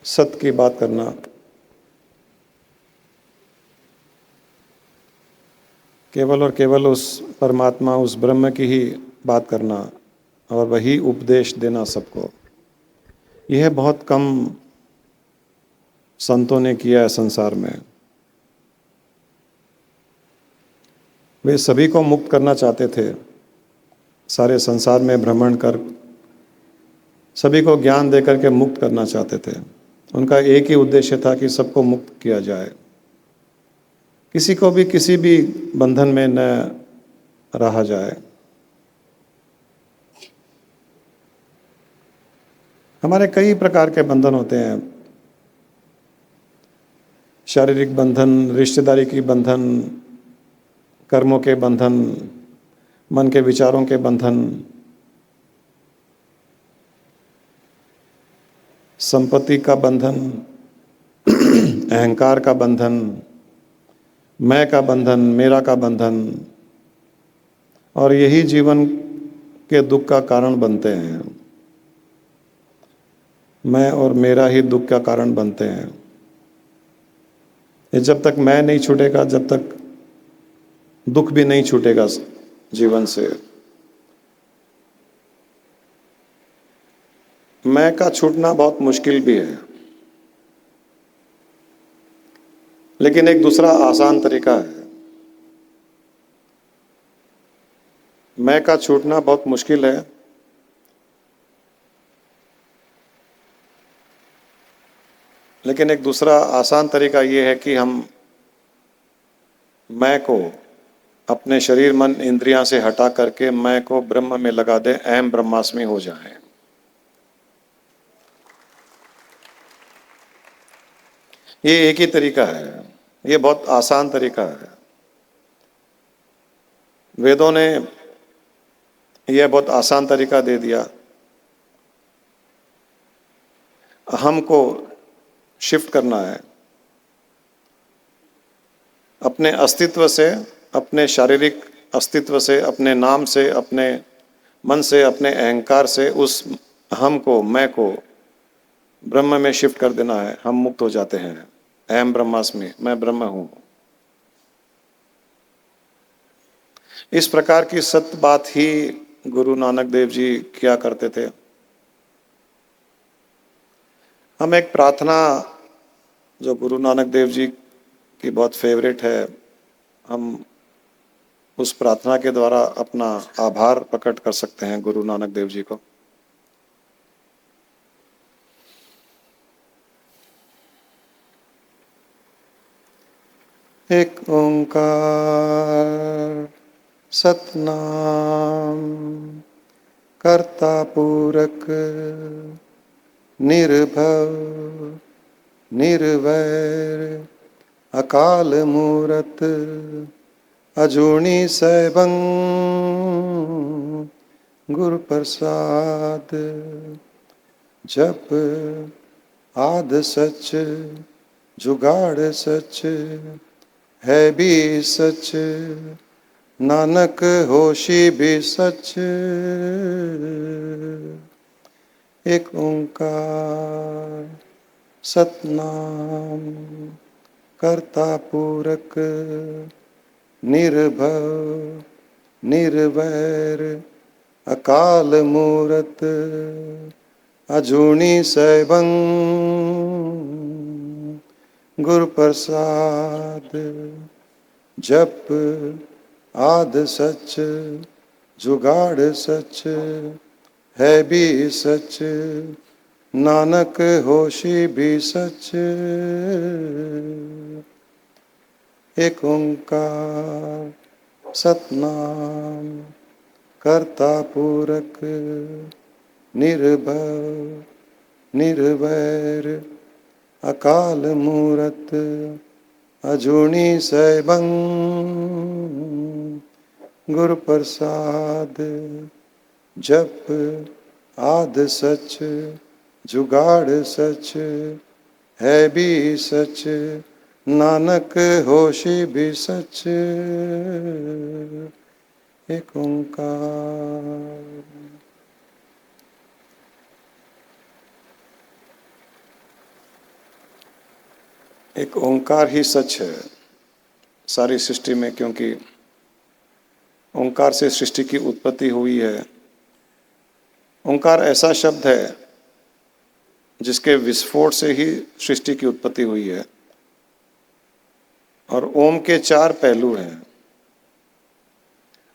सत्य की बात करना, केवल और केवल उस परमात्मा, उस ब्रह्म की ही बात करना और वही उपदेश देना सबको, यह बहुत कम संतों ने किया है संसार में। वे सभी को मुक्त करना चाहते थे। सारे संसार में भ्रमण कर सभी को ज्ञान देकर के मुक्त करना चाहते थे। उनका एक ही उद्देश्य था कि सबको मुक्त किया जाए, किसी को भी किसी भी बंधन में न रहा जाए। हमारे कई प्रकार के बंधन होते हैं, शारीरिक बंधन, रिश्तेदारी की बंधन, कर्मों के बंधन, मन के विचारों के बंधन, संपत्ति का बंधन, अहंकार का बंधन, मैं का बंधन, मेरा का बंधन, और यही जीवन के दुख का कारण बनते हैं। मैं और मेरा ही दुख का कारण बनते हैं। ये जब तक मैं नहीं छूटेगा, जब तक दुख भी नहीं छूटेगा जीवन से। मैं का छूटना बहुत मुश्किल भी है, लेकिन एक दूसरा आसान तरीका है। मैं का छूटना बहुत मुश्किल है, लेकिन एक दूसरा आसान तरीका ये है कि हम मैं को अपने शरीर, मन, इंद्रियां से हटा करके मैं को ब्रह्म में लगा दें, अहम ब्रह्मास्मि हो जाएं। ये एक ही तरीका है, ये बहुत आसान तरीका है। वेदों ने यह बहुत आसान तरीका दे दिया। हमको शिफ्ट करना है अपने अस्तित्व से, अपने शारीरिक अस्तित्व से, अपने नाम से, अपने मन से, अपने अहंकार से, उस हम को, मैं को ब्रह्म में शिफ्ट कर देना है। हम मुक्त हो जाते हैं। अहम ब्रह्मास्मि, मैं ब्रह्म हूं। इस प्रकार की सत्य बात ही गुरु नानक देव जी किया करते थे। हम एक प्रार्थना जो गुरु नानक देव जी की बहुत फेवरेट है, हम उस प्रार्थना के द्वारा अपना आभार प्रकट कर सकते हैं गुरु नानक देव जी को। एक ओंकार सतनाम कर्ता पूरक निर्भव निर्वैर अकाल मूरत अजूनी सैभं गुरु प्रसाद जप आद सच जुगाड़ सच है भी सच नानक होशी भी सच। एक ओंकार सतनाम कर्ता पूरक निर्भव निर्वैर अकाल मूरत अजूनी सैभं गुरु प्रसाद जप आद सच जुगाड़ सच है भी सच नानक होशी भी सच। एक ओंकार सतनाम कर्ता पूरक निर्भव निर्वैर अकाल मूरत अजूनी सैभं गुरु प्रसाद जप आद सच जुगाड़ सच है भी सच नानक होशी भी सच। एक ओंकार। एक ओंकार ही सच है सारी सृष्टि में, क्योंकि ओंकार से सृष्टि की उत्पत्ति हुई है। ओंकार ऐसा शब्द है जिसके विस्फोट से ही सृष्टि की उत्पत्ति हुई है। और ओम के 4 पहलू हैं,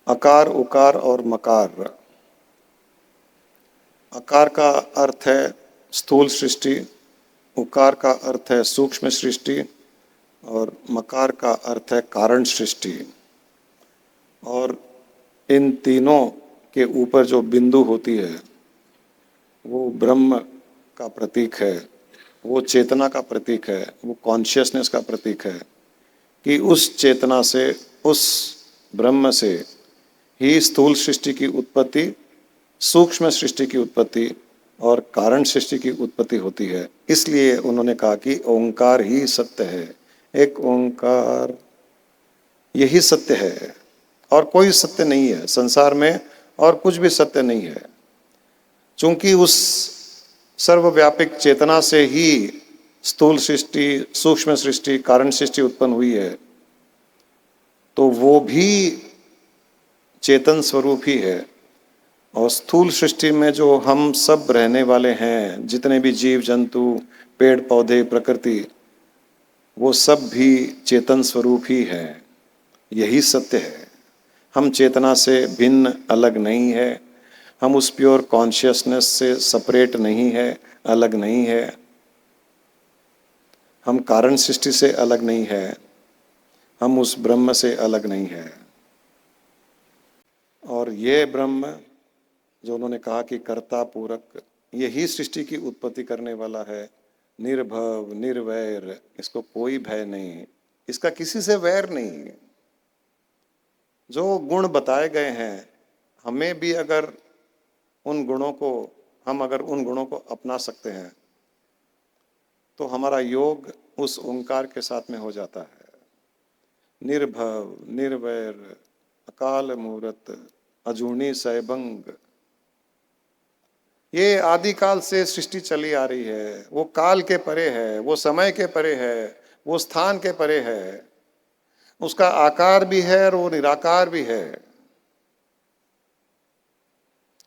अकार उकार और मकार। अकार का अर्थ है स्थूल सृष्टि, उकार का अर्थ है सूक्ष्म सृष्टि और मकार का अर्थ है कारण सृष्टि। और इन तीनों के ऊपर जो बिंदु होती है वो ब्रह्म का प्रतीक है, वो चेतना का प्रतीक है, वो कॉन्शियसनेस का प्रतीक है कि उस चेतना से, उस ब्रह्म से ही स्थूल सृष्टि की उत्पत्ति, सूक्ष्म सृष्टि की उत्पत्ति और कारण सृष्टि की उत्पत्ति होती है। इसलिए उन्होंने कहा कि ओंकार ही सत्य है। एक ओंकार यही सत्य है और कोई सत्य नहीं है संसार में, और कुछ भी सत्य नहीं है। चूंकि उस सर्वव्यापक चेतना से ही स्थूल सृष्टि, सूक्ष्म सृष्टि, कारण सृष्टि उत्पन्न हुई है, तो वो भी चेतन स्वरूप ही है। और स्थूल सृष्टि में जो हम सब रहने वाले हैं, जितने भी जीव जंतु, पेड़ पौधे, प्रकृति, वो सब भी चेतन स्वरूप ही है। यही सत्य है। हम चेतना से भिन्न अलग नहीं है, हम उस प्योर कॉन्शियसनेस से सेपरेट नहीं है, अलग नहीं है। हम कारण सृष्टि से अलग नहीं है, हम उस ब्रह्म से अलग नहीं है। और ये ब्रह्म जो उन्होंने कहा कि कर्ता पूरक, यही सृष्टि की उत्पत्ति करने वाला है। निर्भव निर्वैर, इसको कोई भय नहीं, इसका किसी से वैर नहीं। जो गुण बताए गए हैं, हमें भी अगर उन गुणों को अपना सकते हैं तो हमारा योग उस ओंकार के साथ में हो जाता है। निर्भव निर्वैर अकाल मूरत अजूनी सैभंग, ये आदिकाल से सृष्टि चली आ रही है। वो काल के परे है, वो समय के परे है, वो स्थान के परे है। उसका आकार भी है और वो निराकार भी है।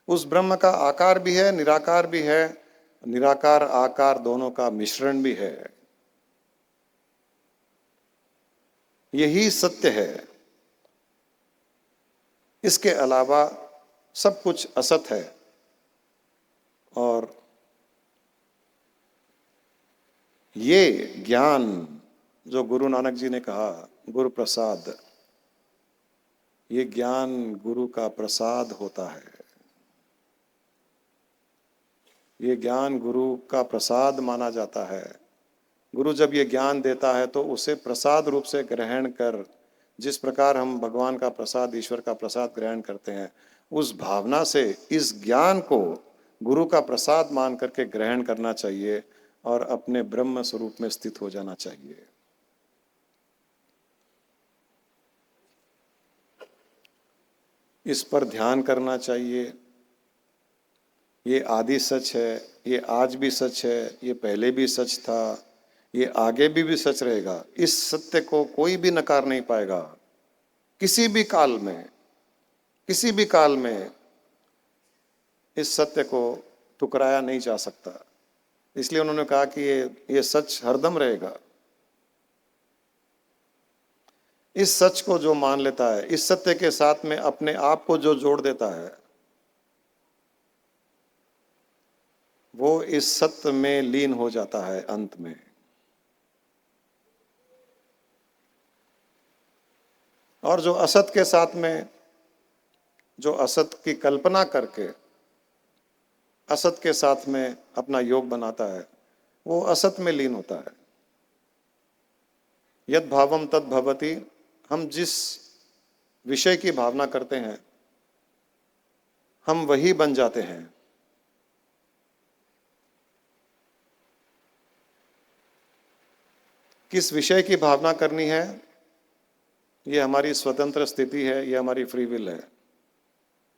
उस ब्रह्म का आकार भी है, निराकार भी है। निराकार आकार दोनों का मिश्रण भी है। यही सत्य है। इसके अलावा सब कुछ असत है। और ये ज्ञान जो गुरु नानक जी ने कहा, गुरु प्रसाद, ये ज्ञान गुरु का प्रसाद होता है। ये ज्ञान गुरु का प्रसाद माना जाता है। गुरु जब ये ज्ञान देता है तो उसे प्रसाद रूप से ग्रहण कर, जिस प्रकार हम भगवान का प्रसाद, ईश्वर का प्रसाद ग्रहण करते हैं, उस भावना से इस ज्ञान को गुरु का प्रसाद मान करके ग्रहण करना चाहिए और अपने ब्रह्म स्वरूप में स्थित हो जाना चाहिए। इस पर ध्यान करना चाहिए। ये आदि सच है, ये आज भी सच है, ये पहले भी सच था, ये आगे भी सच रहेगा। इस सत्य को कोई भी नकार नहीं पाएगा। किसी भी काल में, किसी भी काल में इस सत्य को ठुकराया नहीं जा सकता। इसलिए उन्होंने कहा कि ये सच हरदम रहेगा। इस सच को जो मान लेता है, इस सत्य के साथ में अपने आप को जो जोड़ देता है, वो इस सत्य में लीन हो जाता है अंत में। और जो असत के साथ में, जो असत की कल्पना करके असत के साथ में अपना योग बनाता है, वो असत में लीन होता है। यद भावम तद भवति। हम जिस विषय की भावना करते हैं, हम वही बन जाते हैं। किस विषय की भावना करनी है, ये हमारी स्वतंत्र स्थिति है, ये हमारी फ्री विल है।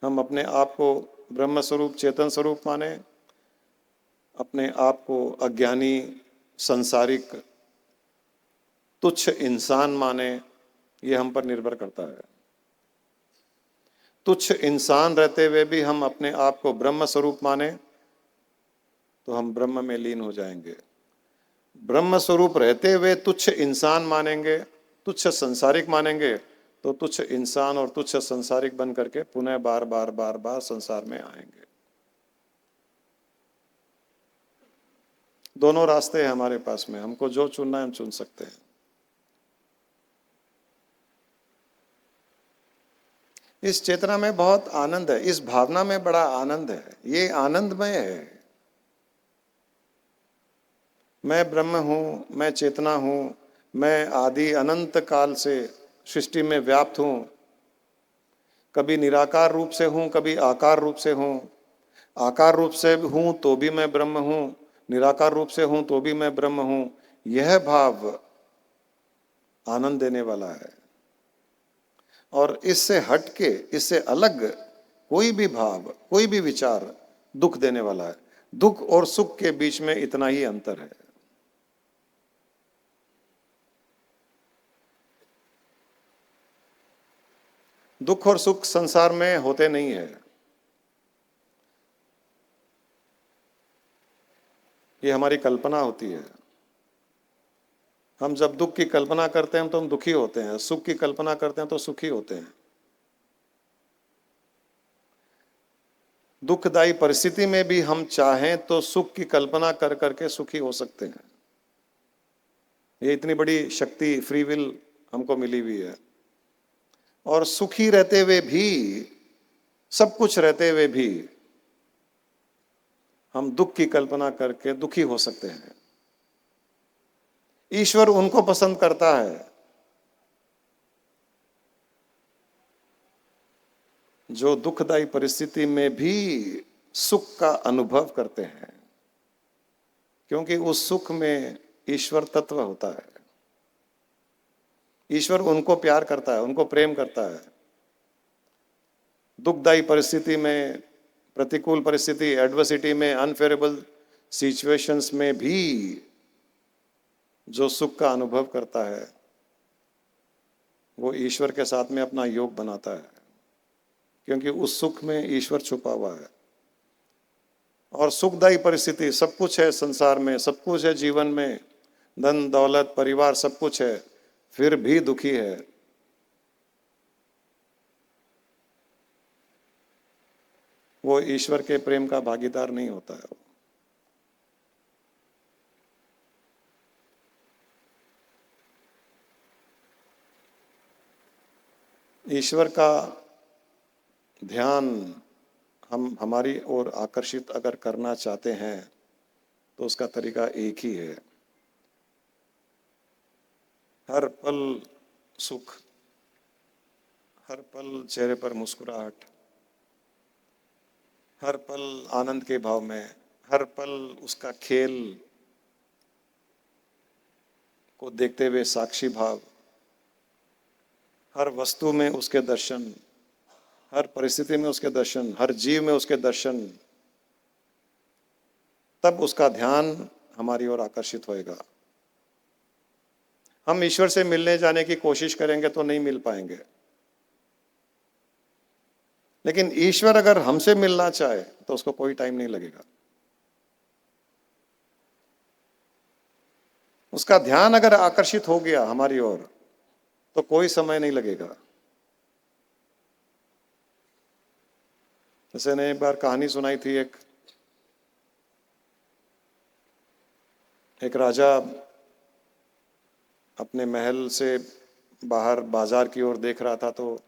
हम अपने आप को ब्रह्म स्वरूप, चेतन स्वरूप माने, अपने आप को अज्ञानी, संसारिक, तुच्छ इंसान माने, ये हम पर निर्भर करता है। तुच्छ इंसान रहते हुए भी हम अपने आप को ब्रह्म स्वरूप माने तो हम ब्रह्म में लीन हो जाएंगे। ब्रह्म स्वरूप रहते हुए तुच्छ इंसान मानेंगे, तुच्छ संसारिक मानेंगे, तो तुच्छ इंसान और तुच्छ संसारिक बन करके पुनः बार बार बार बार संसार में आएंगे। दोनों रास्ते हैं हमारे पास में, हमको जो चुनना है हम चुन सकते हैं। इस चेतना में बहुत आनंद है, इस भावना में बड़ा आनंद है, ये आनंदमय है। मैं ब्रह्म हूं, मैं चेतना हूं, मैं आदि अनंत काल से सृष्टि में व्याप्त हूं। कभी निराकार रूप से हूं, कभी आकार रूप से हूं। आकार रूप से हूं तो भी मैं ब्रह्म हूं, निराकार रूप से हूं तो भी मैं ब्रह्म हूं। यह भाव आनंद देने वाला है। और इससे हटके, इससे अलग कोई भी भाव, कोई भी विचार दुख देने वाला है। दुख और सुख के बीच में इतना ही अंतर है। दुख और सुख संसार में होते नहीं है। ये हमारी कल्पना होती है। हम जब दुख की कल्पना करते हैं तो हम दुखी होते हैं, सुख की कल्पना करते हैं तो सुखी होते हैं। दुखदायी परिस्थिति में भी हम चाहें तो सुख की कल्पना कर करके सुखी हो सकते हैं। ये इतनी बड़ी शक्ति, फ्री विल हमको मिली हुई है। और सुखी रहते हुए भी, सब कुछ रहते हुए भी हम दुख की कल्पना करके दुखी हो सकते हैं। ईश्वर उनको पसंद करता है जो दुखदायी परिस्थिति में भी सुख का अनुभव करते हैं, क्योंकि उस सुख में ईश्वर तत्व होता है। ईश्वर उनको प्यार करता है, उनको प्रेम करता है। दुखदायी परिस्थिति में, प्रतिकूल परिस्थिति, एडवर्सिटी में, अनफेवरेबल सिचुएशंस में भी जो सुख का अनुभव करता है, वो ईश्वर के साथ में अपना योग बनाता है, क्योंकि उस सुख में ईश्वर छुपा हुआ है। और सुखदायी परिस्थिति, सब कुछ है संसार में, सब कुछ है जीवन में, धन दौलत परिवार सब कुछ है, फिर भी दुखी है, वो ईश्वर के प्रेम का भागीदार नहीं होता है। ईश्वर का ध्यान हम हमारी ओर आकर्षित अगर करना चाहते हैं तो उसका तरीका एक ही है। हर पल सुख, हर पल चेहरे पर मुस्कुराहट, हर पल आनंद के भाव में, हर पल उसका खेल को देखते हुए साक्षी भाव, हर वस्तु में उसके दर्शन, हर परिस्थिति में उसके दर्शन, हर जीव में उसके दर्शन, तब उसका ध्यान हमारी ओर आकर्षित होएगा। हम ईश्वर से मिलने जाने की कोशिश करेंगे तो नहीं मिल पाएंगे, लेकिन ईश्वर अगर हमसे मिलना चाहे तो उसको कोई टाइम नहीं लगेगा। उसका ध्यान अगर आकर्षित हो गया हमारी ओर तो कोई समय नहीं लगेगा। जैसे ने एक बार कहानी सुनाई थी, एक राजा अपने महल से बाहर बाजार की ओर देख रहा था, तो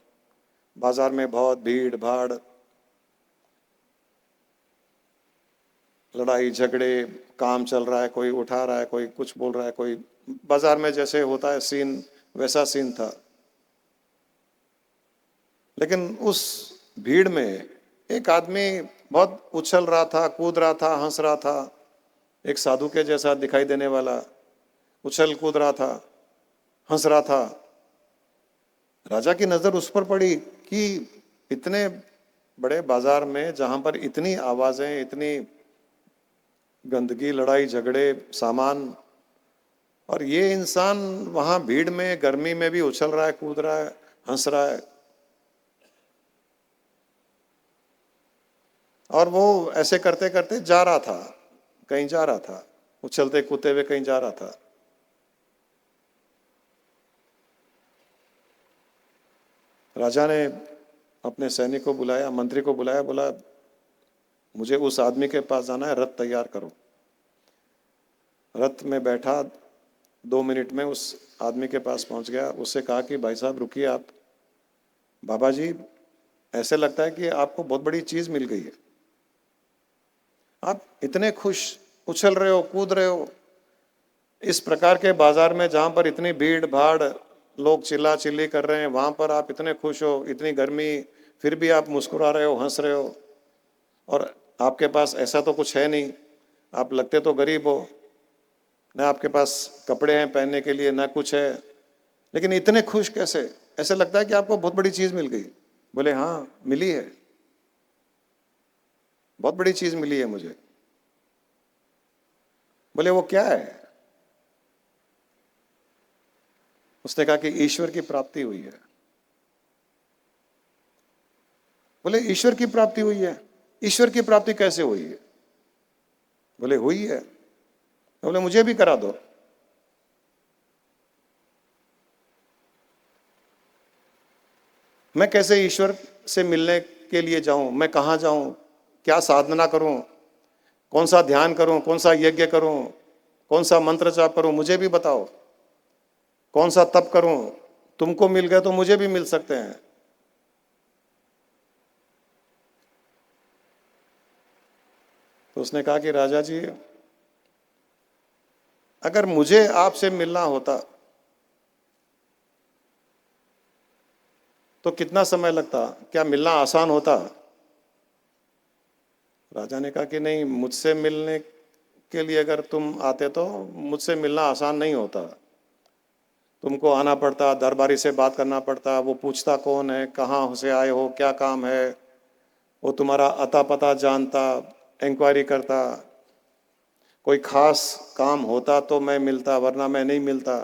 बाजार में बहुत भीड़ भाड़, लड़ाई झगड़े, काम चल रहा है, कोई उठा रहा है, कोई कुछ बोल रहा है, कोई बाजार में जैसे होता है सीन, वैसा सीन था। लेकिन उस भीड़ में एक आदमी बहुत उछल रहा था, कूद रहा था, हंस रहा था, एक साधु के जैसा दिखाई देने वाला, उछल कूद रहा था, हंस रहा था। राजा की नजर उस पर पड़ी कि इतने बड़े बाजार में जहां पर इतनी आवाजें, इतनी गंदगी, लड़ाई झगड़े, सामान, और ये इंसान वहां भीड़ में गर्मी में भी उछल रहा है, कूद रहा है, हंस रहा है। और वो ऐसे करते करते जा रहा था, कहीं जा रहा था, उछलते कूदते हुए कहीं जा रहा था। राजा ने अपने सैनिक को बुलाया, मंत्री को बुलाया, बोला मुझे उस आदमी के पास जाना है, रथ तैयार करो। रथ में बैठा, 2 मिनट में उस आदमी के पास पहुंच गया। उससे कहा कि भाई साहब रुकिए, आप बाबा जी, ऐसे लगता है कि आपको बहुत बड़ी चीज मिल गई है, आप इतने खुश उछल रहे हो, कूद रहे हो, इस प्रकार के बाजार में जहां पर इतनी भीड़ भाड़, लोग चिल्ला चिल्ली कर रहे हैं, वहां पर आप इतने खुश हो, इतनी गर्मी, फिर भी आप मुस्कुरा रहे हो, हंस रहे हो, और आपके पास ऐसा तो कुछ है नहीं, आप लगते तो गरीब हो, ना आपके पास कपड़े हैं पहनने के लिए, ना कुछ है, लेकिन इतने खुश कैसे? ऐसे लगता है कि आपको बहुत बड़ी चीज मिल गई। बोले हाँ, मिली है, बहुत बड़ी चीज मिली है मुझे। बोले वो क्या है? उसने कहा कि ईश्वर की प्राप्ति हुई है। बोले ईश्वर की प्राप्ति हुई है? ईश्वर की प्राप्ति कैसे हुई है? बोले हुई है। बोले मुझे भी करा दो। मैं कैसे ईश्वर से मिलने के लिए जाऊं? मैं कहां जाऊं? क्या साधना करूं? कौन सा ध्यान करूं? कौन सा यज्ञ करूं? कौन सा मंत्र जाप करूं? मुझे भी बताओ। कौन सा तप करूं? तुमको मिल गए तो मुझे भी मिल सकते हैं। तो उसने कहा कि राजा जी, अगर मुझे आपसे मिलना होता तो कितना समय लगता? क्या मिलना आसान होता? राजा ने कहा कि नहीं, मुझसे मिलने के लिए अगर तुम आते तो मुझसे मिलना आसान नहीं होता। तुमको आना पड़ता, दरबारी से बात करना पड़ता, वो पूछता कौन है, कहाँ से आए हो, क्या काम है, वो तुम्हारा अता पता जानता, इंक्वायरी करता, कोई खास काम होता तो मैं मिलता, वरना मैं नहीं मिलता।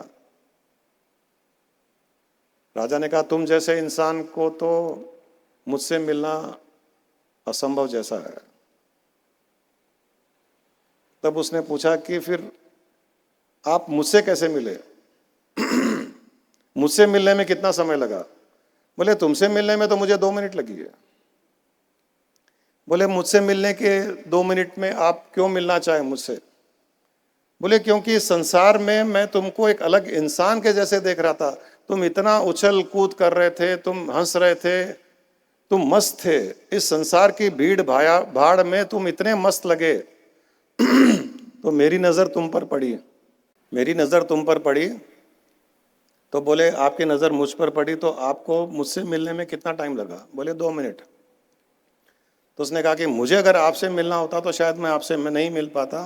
राजा ने कहा तुम जैसे इंसान को तो मुझसे मिलना असंभव जैसा है। तब उसने पूछा कि फिर आप मुझसे कैसे मिले? मुझसे मिलने में कितना समय लगा? बोले तुमसे मिलने में तो मुझे 2 मिनट लगी है। बोले मुझसे मिलने के 2 मिनट में आप क्यों मिलना चाहे मुझसे? बोले क्योंकि संसार में मैं तुमको एक अलग इंसान के जैसे देख रहा था। तुम इतना उछल कूद कर रहे थे, तुम हंस रहे थे, तुम मस्त थे। इस संसार की भीड़ भाड़ में तुम इतने मस्त लगे। तो मेरी नजर तुम पर पड़ी, मेरी नजर तुम पर पड़ी। तो बोले आपकी नजर मुझ पर पड़ी, तो आपको मुझसे मिलने में कितना टाइम लगा? बोले 2 मिनट। तो उसने कहा कि मुझे अगर आपसे मिलना होता तो शायद मैं आपसे नहीं मिल पाता,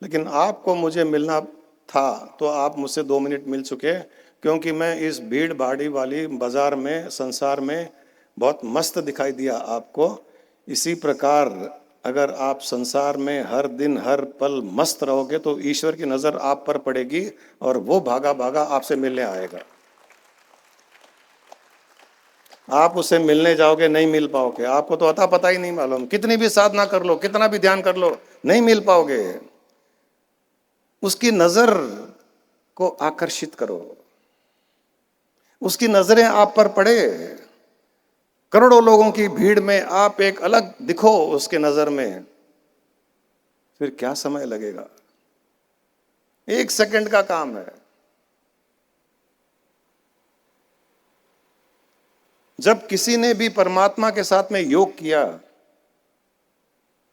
लेकिन आपको मुझे मिलना था तो आप मुझसे 2 मिनट मिल चुके, क्योंकि मैं इस भीड़ भाड़ी वाली बाजार में, संसार में बहुत मस्त दिखाई दिया आपको। इसी प्रकार अगर आप संसार में हर दिन हर पल मस्त रहोगे तो ईश्वर की नज़र आप पर पड़ेगी और वो भागा भागा आपसे मिलने आएगा। आप उससे मिलने जाओगे, नहीं मिल पाओगे, आपको तो अता पता ही नहीं मालूम, कितनी भी साधना कर लो, कितना भी ध्यान कर लो, नहीं मिल पाओगे। उसकी नजर को आकर्षित करो, उसकी नजरें आप पर पड़े। करोड़ों लोगों की भीड़ में आप एक अलग दिखो उसके नजर में, फिर क्या समय लगेगा, 1 सेकंड का काम है। जब किसी ने भी परमात्मा के साथ में योग किया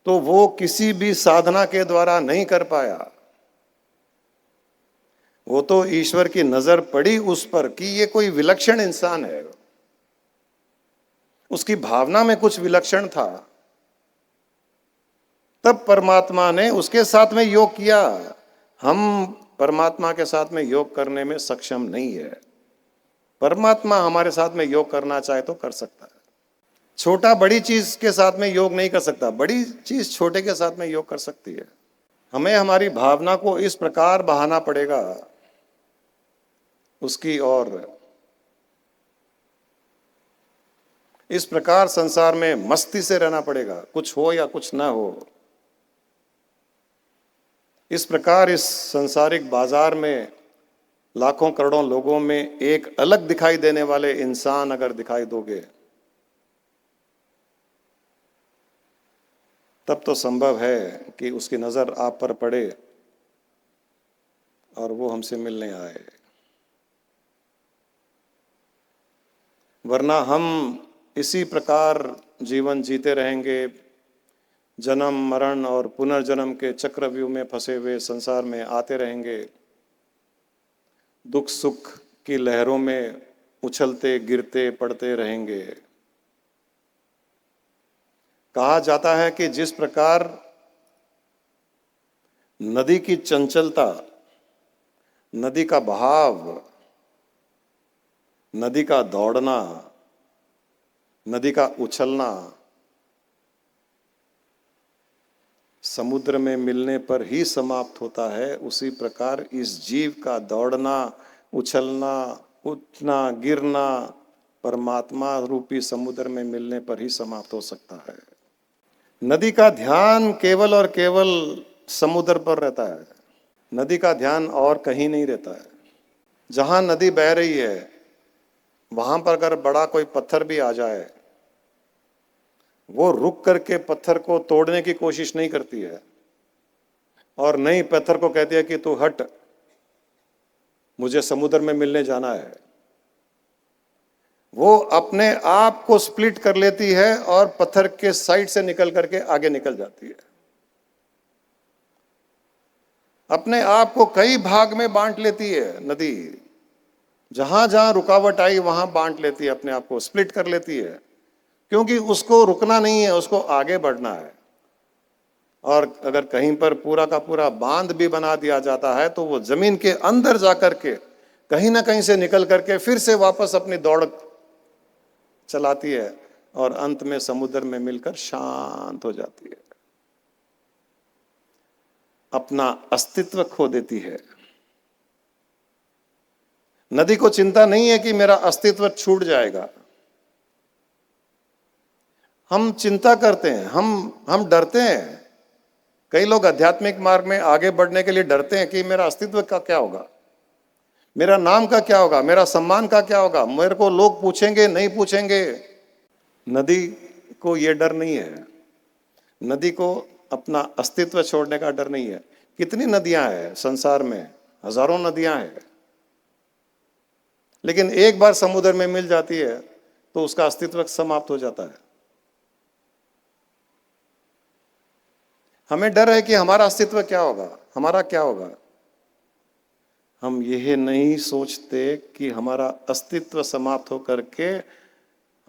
तो वो किसी भी साधना के द्वारा नहीं कर पाया, वो तो ईश्वर की नजर पड़ी उस पर कि ये कोई विलक्षण इंसान है, उसकी भावना में कुछ विलक्षण था, तब परमात्मा ने उसके साथ में योग किया। हम परमात्मा के साथ में योग करने में सक्षम नहीं है। परमात्मा हमारे साथ में योग करना चाहे तो कर सकता है। छोटा बड़ी चीज के साथ में योग नहीं कर सकता, बड़ी चीज छोटे के साथ में योग कर सकती है। हमें हमारी भावना को इस प्रकार बहाना पड़ेगा उसकी ओर, इस प्रकार संसार में मस्ती से रहना पड़ेगा, कुछ हो या कुछ ना हो। इस प्रकार इस संसारिक बाजार में लाखों करोड़ों लोगों में एक अलग दिखाई देने वाले इंसान अगर दिखाई दोगे, तब तो संभव है कि उसकी नजर आप पर पड़े और वो हमसे मिलने आए। वरना हम इसी प्रकार जीवन जीते रहेंगे, जन्म मरण और पुनर्जन्म के चक्रव्यूह में फंसे हुए संसार में आते रहेंगे, दुख सुख की लहरों में उछलते गिरते पड़ते रहेंगे। कहा जाता है कि जिस प्रकार नदी की चंचलता, नदी का बहाव, नदी का दौड़ना, नदी का उछलना समुद्र में मिलने पर ही समाप्त होता है, उसी प्रकार इस जीव का दौड़ना, उछलना, उठना, गिरना परमात्मा रूपी समुद्र में मिलने पर ही समाप्त हो सकता है। नदी का ध्यान केवल और केवल समुद्र पर रहता है, नदी का ध्यान और कहीं नहीं रहता है। जहां नदी बह रही है वहां पर अगर बड़ा कोई पत्थर भी आ जाए, वो रुक करके पत्थर को तोड़ने की कोशिश नहीं करती है और नहीं पत्थर को कहती है कि तू हट, मुझे समुद्र में मिलने जाना है। वो अपने आप को स्प्लिट कर लेती है और पत्थर के साइड से निकल करके आगे निकल जाती है। अपने आप को कई भाग में बांट लेती है नदी, जहां जहां रुकावट आई वहां बांट लेती है, अपने आप को स्प्लिट कर लेती है, क्योंकि उसको रुकना नहीं है, उसको आगे बढ़ना है। और अगर कहीं पर पूरा का पूरा बांध भी बना दिया जाता है तो वो जमीन के अंदर जाकर के कहीं ना कहीं से निकल करके फिर से वापस अपनी दौड़ चलाती है और अंत में समुद्र में मिलकर शांत हो जाती है, अपना अस्तित्व खो देती है। नदी को चिंता नहीं है कि मेरा अस्तित्व छूट जाएगा। हम चिंता करते हैं, हम डरते हैं। कई लोग आध्यात्मिक मार्ग में आगे बढ़ने के लिए डरते हैं कि मेरा अस्तित्व का क्या होगा, मेरा नाम का क्या होगा, मेरा सम्मान का क्या होगा, मेरे को लोग पूछेंगे नहीं पूछेंगे। नदी को ये डर नहीं है, नदी को अपना अस्तित्व छोड़ने का डर नहीं है। कितनी नदियां हैं संसार में, हजारों नदियां हैं, लेकिन एक बार समुद्र में मिल जाती है तो उसका अस्तित्व समाप्त हो जाता है। हमें डर है कि हमारा अस्तित्व क्या होगा, हमारा क्या होगा। हम यह नहीं सोचते कि हमारा अस्तित्व समाप्त होकर के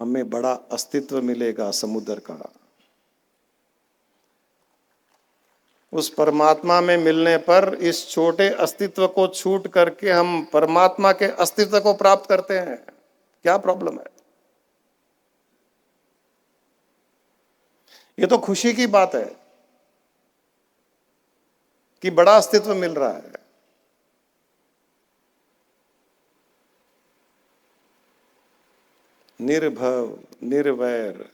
हमें बड़ा अस्तित्व मिलेगा समुद्र का। उस परमात्मा में मिलने पर इस छोटे अस्तित्व को छूट करके हम परमात्मा के अस्तित्व को प्राप्त करते हैं। क्या प्रॉब्लम है? ये तो खुशी की बात है कि बड़ा अस्तित्व मिल रहा है। निर्भव निर्वैर।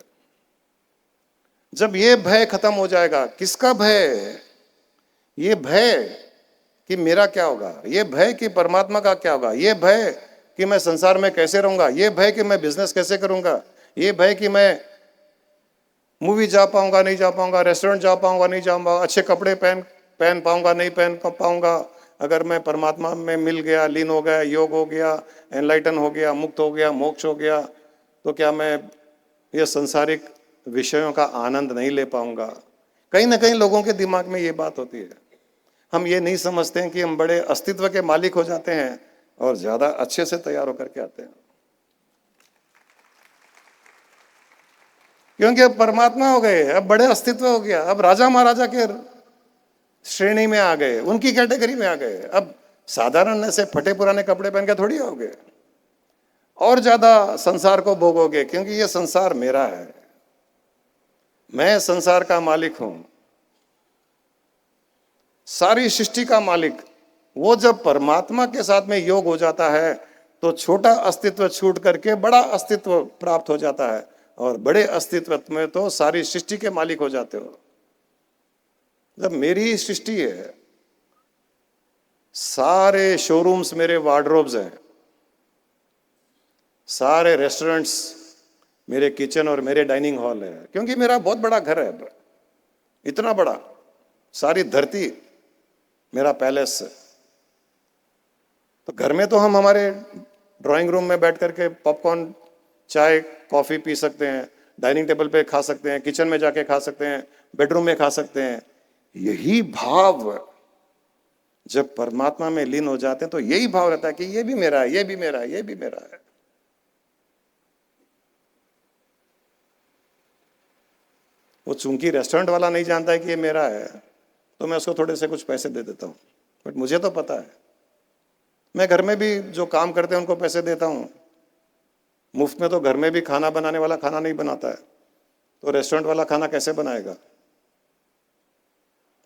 जब ये भय खत्म हो जाएगा, किसका भय? ये भय कि मेरा क्या होगा, ये भय कि परमात्मा का क्या होगा, ये भय कि मैं संसार में कैसे रहूंगा, ये भय कि मैं बिजनेस कैसे करूंगा, ये भय कि मैं मूवी जा पाऊंगा नहीं जा पाऊंगा, रेस्टोरेंट जा पाऊंगा नहीं जा पाऊंगा, अच्छे कपड़े पहन पाऊंगा नहीं पहन पाऊंगा। अगर मैं परमात्मा में मिल गया, लीन हो गया, योग हो गया, एनलाइटन हो गया, मुक्त हो गया, मोक्ष हो गया, तो क्या मैं ये संसारिक विषयों का आनंद नहीं ले पाऊंगा? कहीं ना कहीं लोगों के दिमाग में ये बात होती है। हम ये नहीं समझते हैं कि हम बड़े अस्तित्व के मालिक हो जाते हैं और ज्यादा अच्छे से तैयार होकर के आते हैं, क्योंकि अब परमात्मा हो गए, अब बड़े अस्तित्व हो गया, अब राजा महाराजा के श्रेणी में आ गए, उनकी कैटेगरी में आ गए। अब साधारण से फटे पुराने कपड़े पहन के थोड़ी आओगे, और ज्यादा संसार को भोगोगे, क्योंकि ये संसार मेरा है, मैं संसार का मालिक हूं, सारी सृष्टि का मालिक। वो जब परमात्मा के साथ में योग हो जाता है तो छोटा अस्तित्व छूट करके बड़ा अस्तित्व प्राप्त हो जाता है, और बड़े अस्तित्व में तो सारी सृष्टि के मालिक हो जाते हो। जब मेरी सृष्टि है, सारे शोरूम्स मेरे वार्डरोब्स हैं, सारे रेस्टोरेंट्स मेरे किचन और मेरे डाइनिंग हॉल है, क्योंकि मेरा बहुत बड़ा घर है, इतना बड़ा, सारी धरती मेरा पैलेस है। तो घर में तो हम हमारे ड्राइंग रूम में बैठ करके पॉपकॉर्न, चाय, कॉफी पी सकते हैं, डाइनिंग टेबल पे खा सकते हैं, किचन में जाके खा सकते हैं, बेडरूम में खा सकते हैं। यही भाव जब परमात्मा में लीन हो जाते हैं तो यही भाव रहता है कि ये भी मेरा है, ये भी मेरा है, ये भी मेरा है। वो चूंकि रेस्टोरेंट वाला नहीं जानता है कि ये मेरा है, तो मैं उसको थोड़े से कुछ पैसे दे देता हूं, बट मुझे तो पता है। मैं घर में भी जो काम करते हैं उनको पैसे देता हूं। मुफ्त में तो घर में भी खाना बनाने वाला खाना नहीं बनाता है, तो रेस्टोरेंट वाला खाना कैसे बनाएगा?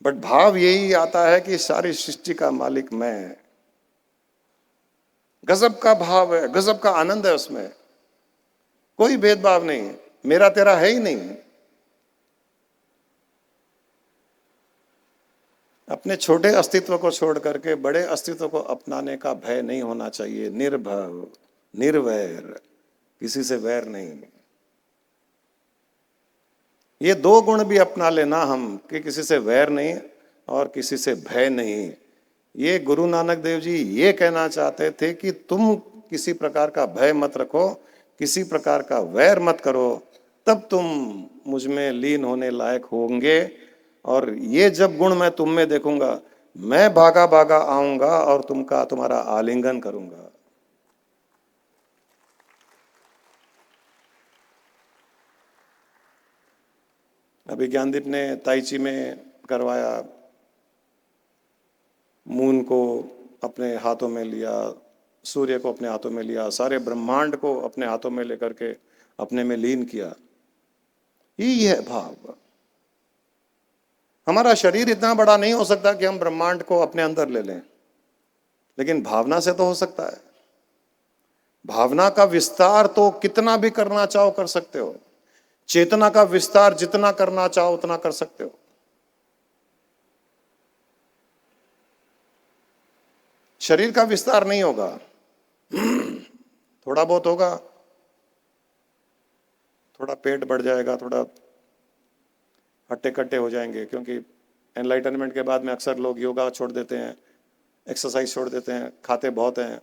बट भाव यही आता है कि सारी सृष्टि का मालिक मैं। गजब का भाव है, गजब का आनंद है उसमें, कोई भेदभाव नहीं, मेरा तेरा है ही नहीं। अपने छोटे अस्तित्व को छोड़ करके बड़े अस्तित्व को अपनाने का भय नहीं होना चाहिए। निर्भव निर्वैर, किसी से वैर नहीं। ये दो गुण भी अपना लेना हम, कि किसी से वैर नहीं और किसी से भय नहीं। ये गुरु नानक देव जी ये कहना चाहते थे कि तुम किसी प्रकार का भय मत रखो, किसी प्रकार का वैर मत करो, तब तुम मुझ में लीन होने लायक होंगे। और ये जब गुण मैं तुम में देखूंगा, मैं भागा भागा आऊंगा और तुम्हारा आलिंगन करूंगा। अभी ज्ञानदीप ने ताइची में करवाया, मून को अपने हाथों में लिया, सूर्य को अपने हाथों में लिया, सारे ब्रह्मांड को अपने हाथों में लेकर के अपने में लीन किया। यही है भाव। हमारा शरीर इतना बड़ा नहीं हो सकता कि हम ब्रह्मांड को अपने अंदर ले लें, लेकिन भावना से तो हो सकता है। भावना का विस्तार तो कितना भी करना चाहो कर सकते हो, चेतना का विस्तार जितना करना चाहो उतना कर सकते हो। शरीर का विस्तार नहीं होगा, थोड़ा बहुत होगा, थोड़ा पेट बढ़ जाएगा, थोड़ा हट्टे कट्टे हो जाएंगे, क्योंकि एनलाइटनमेंट के बाद में अक्सर लोग योगा छोड़ देते हैं, एक्सरसाइज छोड़ देते हैं, खाते बहुत हैं,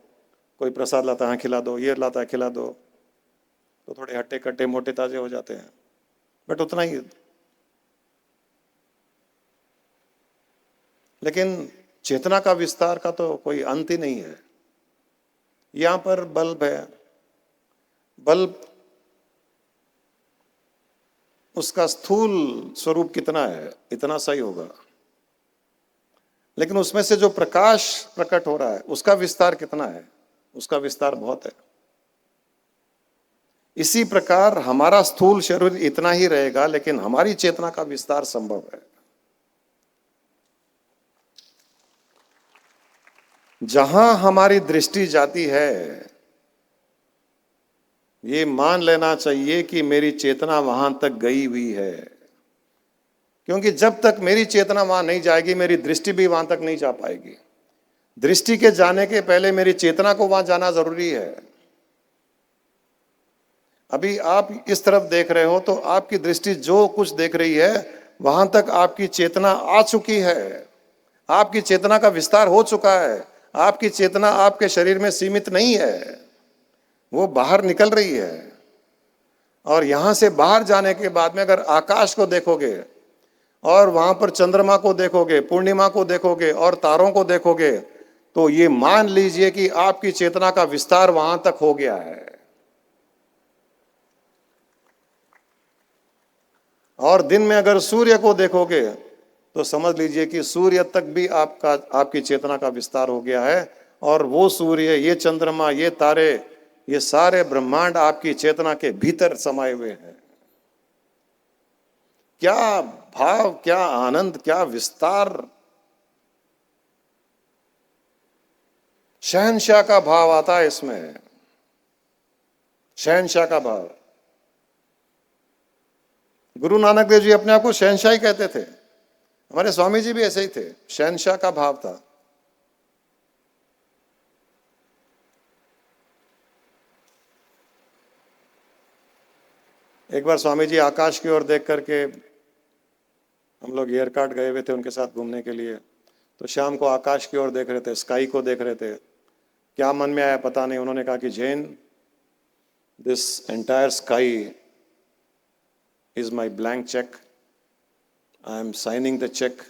कोई प्रसाद लाता है खिला दो, ये लाता है खिला दो, तो थोड़े हट्टे कट्टे मोटे ताजे हो जाते हैं, बट उतना ही। लेकिन चेतना का विस्तार का तो कोई अंत ही नहीं है। यहां पर बल्ब है, बल्ब उसका स्थूल स्वरूप कितना है, इतना सही होगा, लेकिन उसमें से जो प्रकाश प्रकट हो रहा है उसका विस्तार कितना है? उसका विस्तार बहुत है। इसी प्रकार हमारा स्थूल शरीर इतना ही रहेगा, लेकिन हमारी चेतना का विस्तार संभव है। जहां हमारी दृष्टि जाती है, ये मान लेना चाहिए कि मेरी चेतना वहां तक गई हुई है, क्योंकि जब तक मेरी चेतना वहां नहीं जाएगी, मेरी दृष्टि भी वहां तक नहीं जा पाएगी। दृष्टि के जाने के पहले मेरी चेतना को वहां जाना जरूरी है। अभी आप इस तरफ देख रहे हो तो आपकी दृष्टि जो कुछ देख रही है वहां तक आपकी चेतना आ चुकी है, आपकी चेतना का विस्तार हो चुका है। आपकी चेतना आपके शरीर में सीमित नहीं है, वो बाहर निकल रही है। और यहां से बाहर जाने के बाद में अगर आकाश को देखोगे और वहां पर चंद्रमा को देखोगे, पूर्णिमा को देखोगे और तारों को देखोगे, तो ये मान लीजिए कि आपकी चेतना का विस्तार वहां तक हो गया है। और दिन में अगर सूर्य को देखोगे तो समझ लीजिए कि सूर्य तक भी आपकी चेतना का विस्तार हो गया है। और वो सूर्य, ये चंद्रमा, ये तारे, ये सारे ब्रह्मांड आपकी चेतना के भीतर समाये हुए हैं। क्या भाव, क्या आनंद, क्या विस्तार! शहंशाह का भाव आता है इसमें, शहंशाह का भाव। गुरु नानक देव जी अपने आप को शहंशाह ही कहते थे, हमारे स्वामी जी भी ऐसे ही थे, शहंशाह का भाव था। एक बार स्वामी जी आकाश की ओर देख करके, हम लोग एयरकार्ट गए हुए थे उनके साथ घूमने के लिए, तो शाम को आकाश की ओर देख रहे थे, स्काई को देख रहे थे। क्या मन में आया पता नहीं, उन्होंने कहा कि Jain, this entire sky is my blank check. I am signing the check.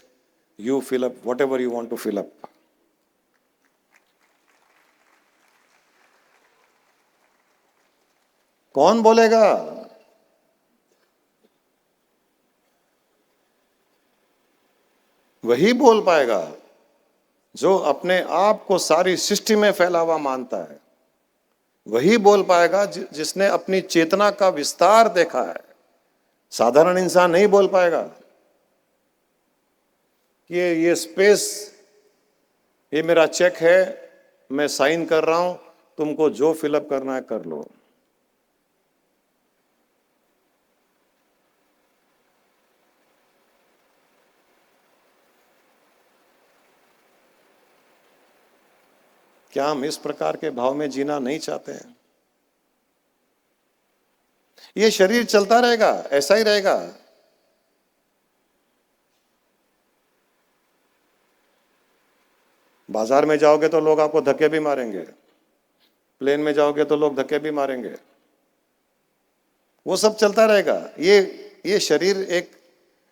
You fill up whatever you want to fill up. कौन बोलेगा? वही बोल पाएगा जो अपने आप को सारी सृष्टि में फैला हुआ मानता है। वही बोल पाएगा जिसने अपनी चेतना का विस्तार देखा है। साधारण इंसान नहीं बोल पाएगा कि ये स्पेस, ये मेरा चेक है, मैं साइन कर रहा हूं, तुमको जो फिलअप करना है कर लो। क्या हम इस प्रकार के भाव में जीना नहीं चाहते हैं? ये शरीर चलता रहेगा, ऐसा ही रहेगा। बाजार में जाओगे तो लोग आपको धक्के भी मारेंगे, प्लेन में जाओगे तो लोग धक्के भी मारेंगे, वो सब चलता रहेगा। ये शरीर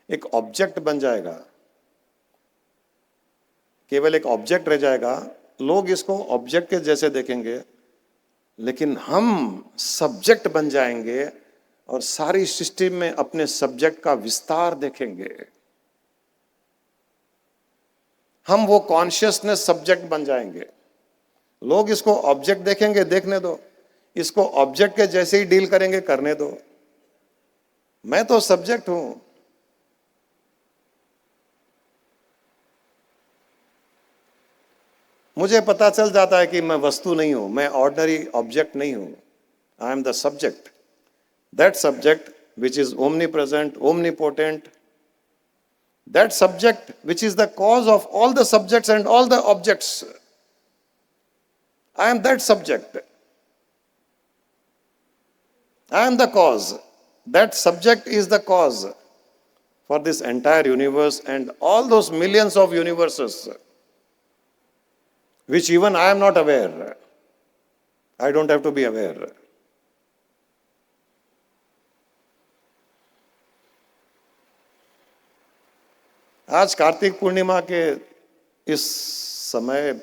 एक ऑब्जेक्ट बन जाएगा, केवल एक ऑब्जेक्ट रह जाएगा। लोग इसको ऑब्जेक्ट के जैसे देखेंगे, लेकिन हम सब्जेक्ट बन जाएंगे और सारी सृष्टि में अपने सब्जेक्ट का विस्तार देखेंगे। हम वो कॉन्शियसनेस सब्जेक्ट बन जाएंगे। लोग इसको ऑब्जेक्ट देखेंगे, देखने दो, इसको ऑब्जेक्ट के जैसे ही डील करेंगे, करने दो। मैं तो सब्जेक्ट हूं। मुझे पता चल जाता है कि मैं वस्तु नहीं हूं, मैं ऑर्डिनरी ऑब्जेक्ट नहीं हूं। I am the subject. That subject which is omnipresent, omnipotent, that subject which is the cause of all the subjects and all the objects. I am that subject. I am the cause. That subject is the cause for this entire universe and all those millions of universes, which even I am not aware. I don't have to be aware. आज कार्तिक पूर्णिमा के इस समय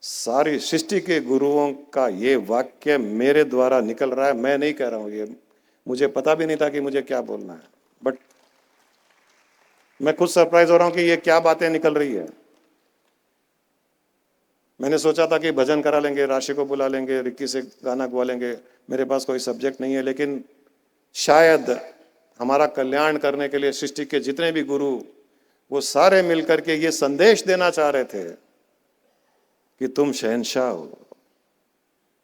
सारी सृष्टि के गुरुओं का ये वाक्य मेरे द्वारा निकल रहा है। मैं नहीं कह रहा हूं, ये मुझे पता भी नहीं था कि मुझे क्या बोलना है, बट मैं खुद सरप्राइज हो रहा हूं कि ये क्या बातें निकल रही है। मैंने सोचा था कि भजन करा लेंगे, राशि को बुला लेंगे, रिक्की से गाना गवा लेंगे, मेरे पास कोई सब्जेक्ट नहीं है, लेकिन शायद हमारा कल्याण करने के लिए सृष्टि के जितने भी गुरु, वो सारे मिलकर के ये संदेश देना चाह रहे थे कि तुम शहंशाह हो,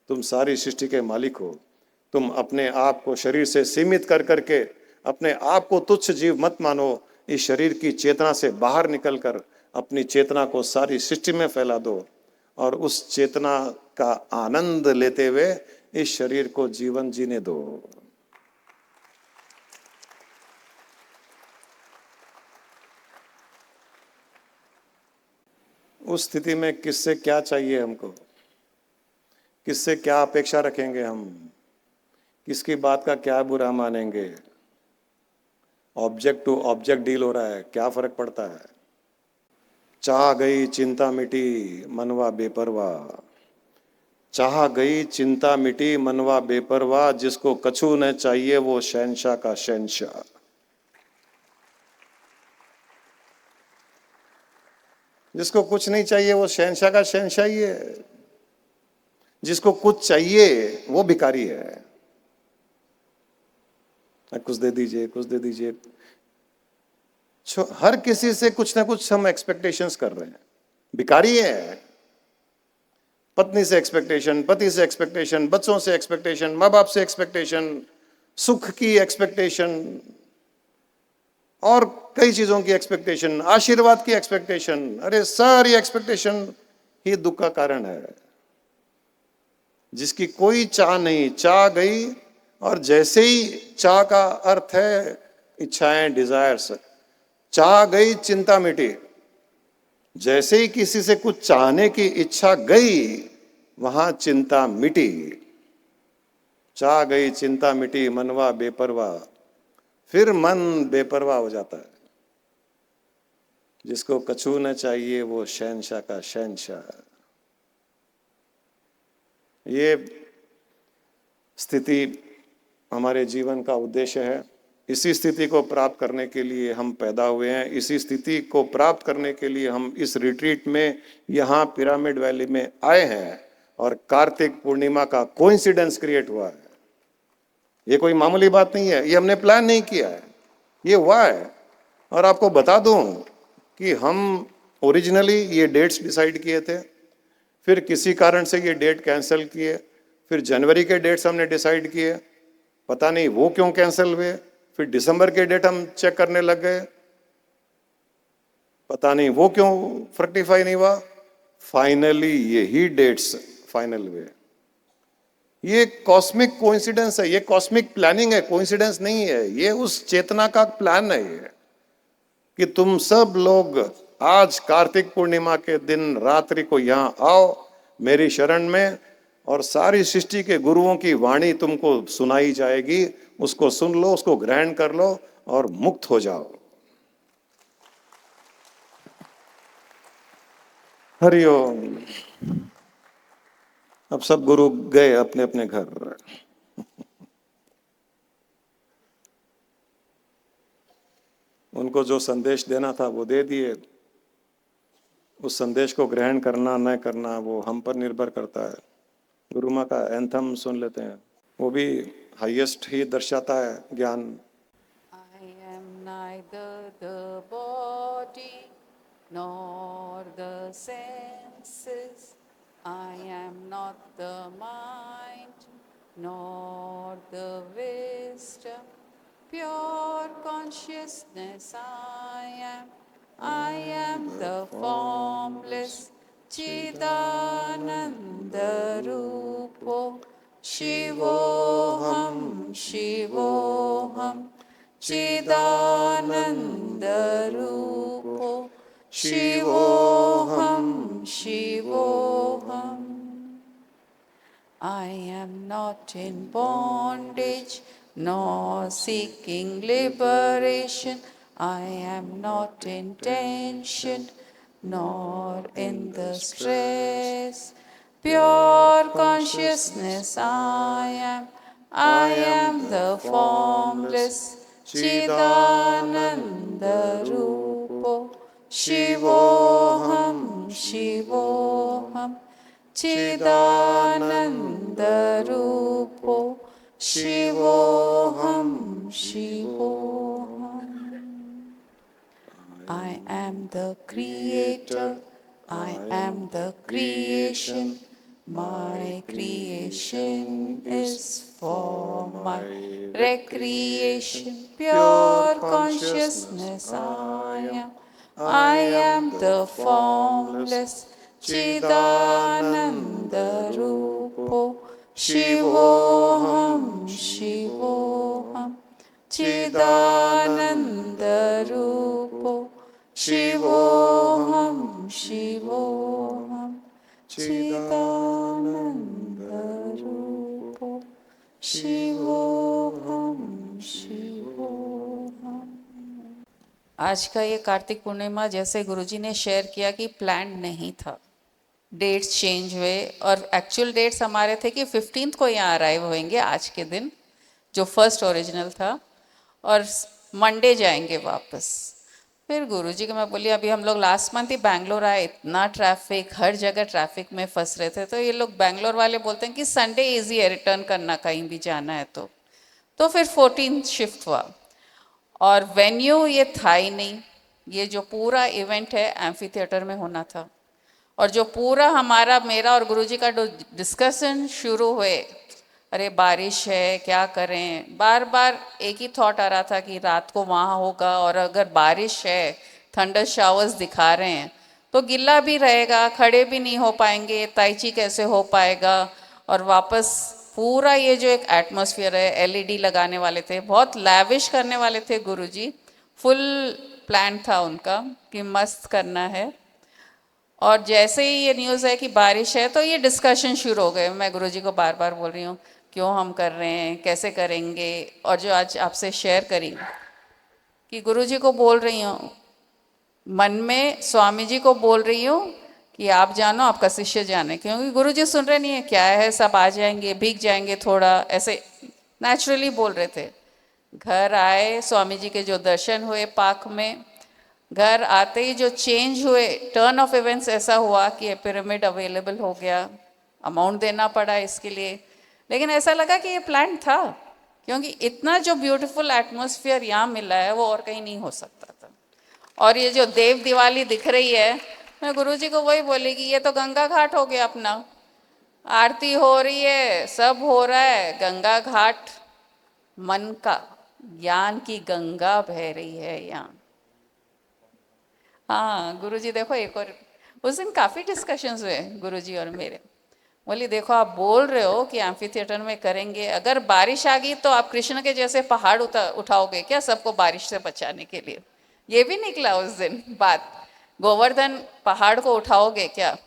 तुम सारी सृष्टि के मालिक हो, तुम अपने आप को शरीर से सीमित कर करके अपने आप को तुच्छ जीव मत मानो, इस शरीर की चेतना से बाहर निकलकर अपनी चेतना को सारी सृष्टि में फैला दो और उस चेतना का आनंद लेते हुए इस शरीर को जीवन जीने दो। उस स्थिति में किससे क्या चाहिए हमको, किससे क्या अपेक्षा रखेंगे हम, किसकी बात का क्या बुरा मानेंगे। ऑब्जेक्ट टू ऑब्जेक्ट डील हो रहा है, क्या फर्क पड़ता है। चाह गई चिंता मिटी मनवा बेपरवाह, चाह गई चिंता मिटी मनवा बेपरवाह, जिसको कछु न चाहिए वो शहंशाह का शहंशाह। जिसको कुछ नहीं चाहिए वो शहंशाह का शहंशाह ही है, जिसको कुछ चाहिए वो भिखारी है। कुछ दे दीजिए, कुछ दे दीजिए। हर किसी से कुछ ना कुछ हम एक्सपेक्टेशंस कर रहे हैं, भिखारी है। पत्नी से एक्सपेक्टेशन, पति से एक्सपेक्टेशन, बच्चों से एक्सपेक्टेशन, माँ बाप से एक्सपेक्टेशन, सुख की एक्सपेक्टेशन और कई चीजों की एक्सपेक्टेशन, आशीर्वाद की एक्सपेक्टेशन। अरे सारी एक्सपेक्टेशन ही दुख का कारण है। जिसकी कोई चाह नहीं, चाह गई, और जैसे ही चाह का अर्थ है इच्छाएं, डिजायर्स, चाह गई चिंता मिटी। जैसे ही किसी से कुछ चाहने की इच्छा गई वहां चिंता मिटी। चाह गई चिंता मिटी मनवा बेपरवाह, फिर मन बेपरवाह हो जाता है। जिसको कछु न चाहिए वो शहंशाह का शहंशाह। ये स्थिति हमारे जीवन का उद्देश्य है। इसी स्थिति को प्राप्त करने के लिए हम पैदा हुए हैं। इसी स्थिति को प्राप्त करने के लिए हम इस रिट्रीट में यहाँ पिरामिड वैली में आए हैं और कार्तिक पूर्णिमा का कोइंसिडेंस क्रिएट हुआ है। ये कोई मामूली बात नहीं है, ये हमने प्लान नहीं किया है, ये हुआ है। और आपको बता दूं कि हम ओरिजिनली ये डेट्स डिसाइड किए थे, फिर किसी कारण से ये डेट कैंसिल किए, फिर जनवरी के डेट्स हमने डिसाइड किए, पता नहीं वो क्यों कैंसिल हुए, फिर दिसंबर के डेट हम चेक करने लग गए, पता नहीं वो क्यों फ्रक्टिफाई नहीं हुआ, फाइनली यही डेट्स फाइनल हुए। ये कॉस्मिक कोइंसिडेंस है, ये कॉस्मिक प्लानिंग है, कोइंसिडेंस नहीं है। ये उस चेतना का प्लान है ये कि तुम सब लोग आज कार्तिक पूर्णिमा के दिन रात्रि को यहाँ आओ मेरी शरण में, और सारी सृष्टि के गुरुओं की वाणी तुमको सुनाई जाएगी। उसको सुन लो, उसको ग्रहण कर लो और मुक्त हो जाओ। हरिओम। अब सब गुरु गए अपने अपने घर। उनको जो संदेश देना था वो दे दिए। उस संदेश को ग्रहण करना न करना वो हम पर निर्भर करता है। गुरु माँ का एंथम सुन लेते हैं, वो भी हाईएस्ट ही दर्शाता है ज्ञान। I am neither the body nor the senses. I am not the mind nor the wisdom. Pure consciousness I am. I am the formless Chidananda Rupo. Shivoham, Shivoham, Chidananda Rupo. Shivoham, Shivoham. I am not in bondage nor seeking liberation. I am not in tension nor in the stress. Pure consciousness I am. I am the formless Chidananda Rupo. Shivoham, Shivoham. चिदानन्दरूपो शिवोऽहं शिवोऽहम् I am the creator, I am the creation. My creation is for my recreation. Pure consciousness I am the formless Chidananda Rupo Shivoham Shivoham Chidananda Rupo Shivoham Shivoham Chidananda Rupo Shivoham Shivoham। आज का ये कार्तिक पूर्णिमा जैसे गुरुजी ने share किया कि plan नहीं था, dates change हुए और एक्चुअल डेट्स हमारे थे कि 15th को यहाँ अराइव होंगे आज के दिन, जो फर्स्ट ओरिजिनल था, और मंडे जाएंगे वापस। फिर गुरुजी को मैं बोली अभी हम लोग लास्ट मंथ ही बैंगलोर आए, इतना ट्रैफिक, हर जगह ट्रैफिक में फंस रहे थे, तो ये लोग बैंगलोर वाले बोलते हैं कि संडे ईजी है रिटर्न करना, कहीं भी जाना है तो फिर 14th शिफ्ट हुआ। और वेन्यू ये था ही नहीं, ये जो पूरा इवेंट है एम्फी थिएटर में होना था। और जो पूरा हमारा मेरा और गुरुजी का डिस्कशन शुरू हुए, अरे बारिश है क्या करें, बार बार एक ही थॉट आ रहा था कि रात को वहाँ होगा, और अगर बारिश है, थंडर शावर्स दिखा रहे हैं, तो गिल्ला भी रहेगा, खड़े भी नहीं हो पाएंगे, ताइची कैसे हो पाएगा। और वापस पूरा ये जो एक एटमॉस्फेयर है, एलईडी लगाने वाले थे, बहुत लैविश करने वाले थे गुरुजी, फुल प्लान था उनका कि मस्त करना है। और जैसे ही ये न्यूज़ है कि बारिश है तो ये डिस्कशन शुरू हो गए। मैं गुरुजी को बार बार बोल रही हूँ क्यों हम कर रहे हैं, कैसे करेंगे। और जो आज आपसे शेयर करी कि गुरुजी को बोल रही हूँ, मन में स्वामी जी को बोल रही हूँ कि आप जानो, आपका शिष्य जाने, क्योंकि गुरुजी सुन रहे नहीं है, क्या है सब आ जाएंगे, भीग जाएंगे, थोड़ा ऐसे नेचुरली बोल रहे थे। घर आए, स्वामी जी के जो दर्शन हुए पार्क में, घर आते ही जो चेंज हुए, टर्न ऑफ इवेंट्स ऐसा हुआ कि पिरामिड अवेलेबल हो गया, अमाउंट देना पड़ा इसके लिए, लेकिन ऐसा लगा कि ये प्लान था, क्योंकि इतना जो ब्यूटीफुल एटमॉस्फेयर यहाँ मिला है वो और कहीं नहीं हो सकता था। और ये जो देव दिवाली दिख रही है, मैं गुरुजी को वही बोली कि ये तो गंगा घाट हो गया अपना, आरती हो रही है, सब हो रहा है, गंगा घाट मन का, ज्ञान की गंगा बह रही है यहाँ। हाँ गुरुजी देखो, एक और उस दिन काफ़ी डिस्कशंस हुए गुरुजी और मेरे। बोली देखो आप बोल रहे हो कि एम्फी थिएटर में करेंगे, अगर बारिश आ गई तो आप कृष्ण के जैसे पहाड़ उठाओगे क्या सबको बारिश से बचाने के लिए? ये भी निकला उस दिन बात, गोवर्धन पहाड़ को उठाओगे क्या?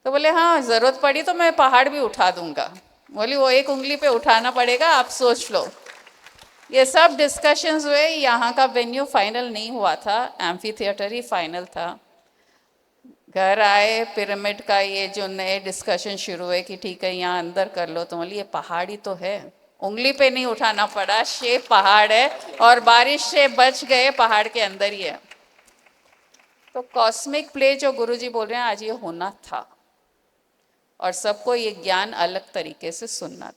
तो बोले हाँ ज़रूरत पड़ी तो मैं पहाड़ भी उठा दूंगा। बोली वो एक उंगली पे उठाना पड़ेगा, आप सोच लो। ये सब डिस्कशंस हुए, यहाँ का वेन्यू फाइनल नहीं हुआ था, एम्फी थिएटर ही फाइनल था। घर आए, पिरामिड का ये जो नए डिस्कशन शुरू हुए कि ठीक है यहाँ अंदर कर लो, तो बोली ये पहाड़ी तो है, उंगली पे नहीं उठाना पड़ा, शेप पहाड़ है, और बारिश से बच गए, पहाड़ के अंदर ही है। तो कॉस्मिक प्ले जो गुरुजी बोल रहे हैं आज ये होना था, और सबको ये ज्ञान अलग तरीके से सुनना था।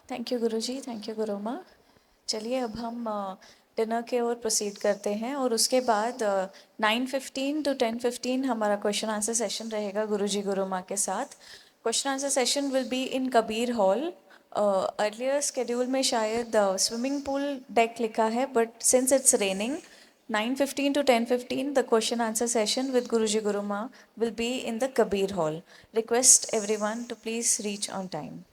Thank you Guruji, thank you गुरु माँ। चलिए अब हम डिनर के ओर प्रोसीड करते हैं, और उसके बाद 9:15 to 10:15 हमारा क्वेश्चन आंसर सेशन रहेगा गुरुजी गुरु माँ के साथ। Question answer session will be in Kabir hall. Earlier schedule में शायद स्विमिंग पूल डेक लिखा है, but since it's raining 9:15 to 10:15 the question answer session with Guruji Guru Ma will be in the Kabir Hall. Request everyone to please reach on time.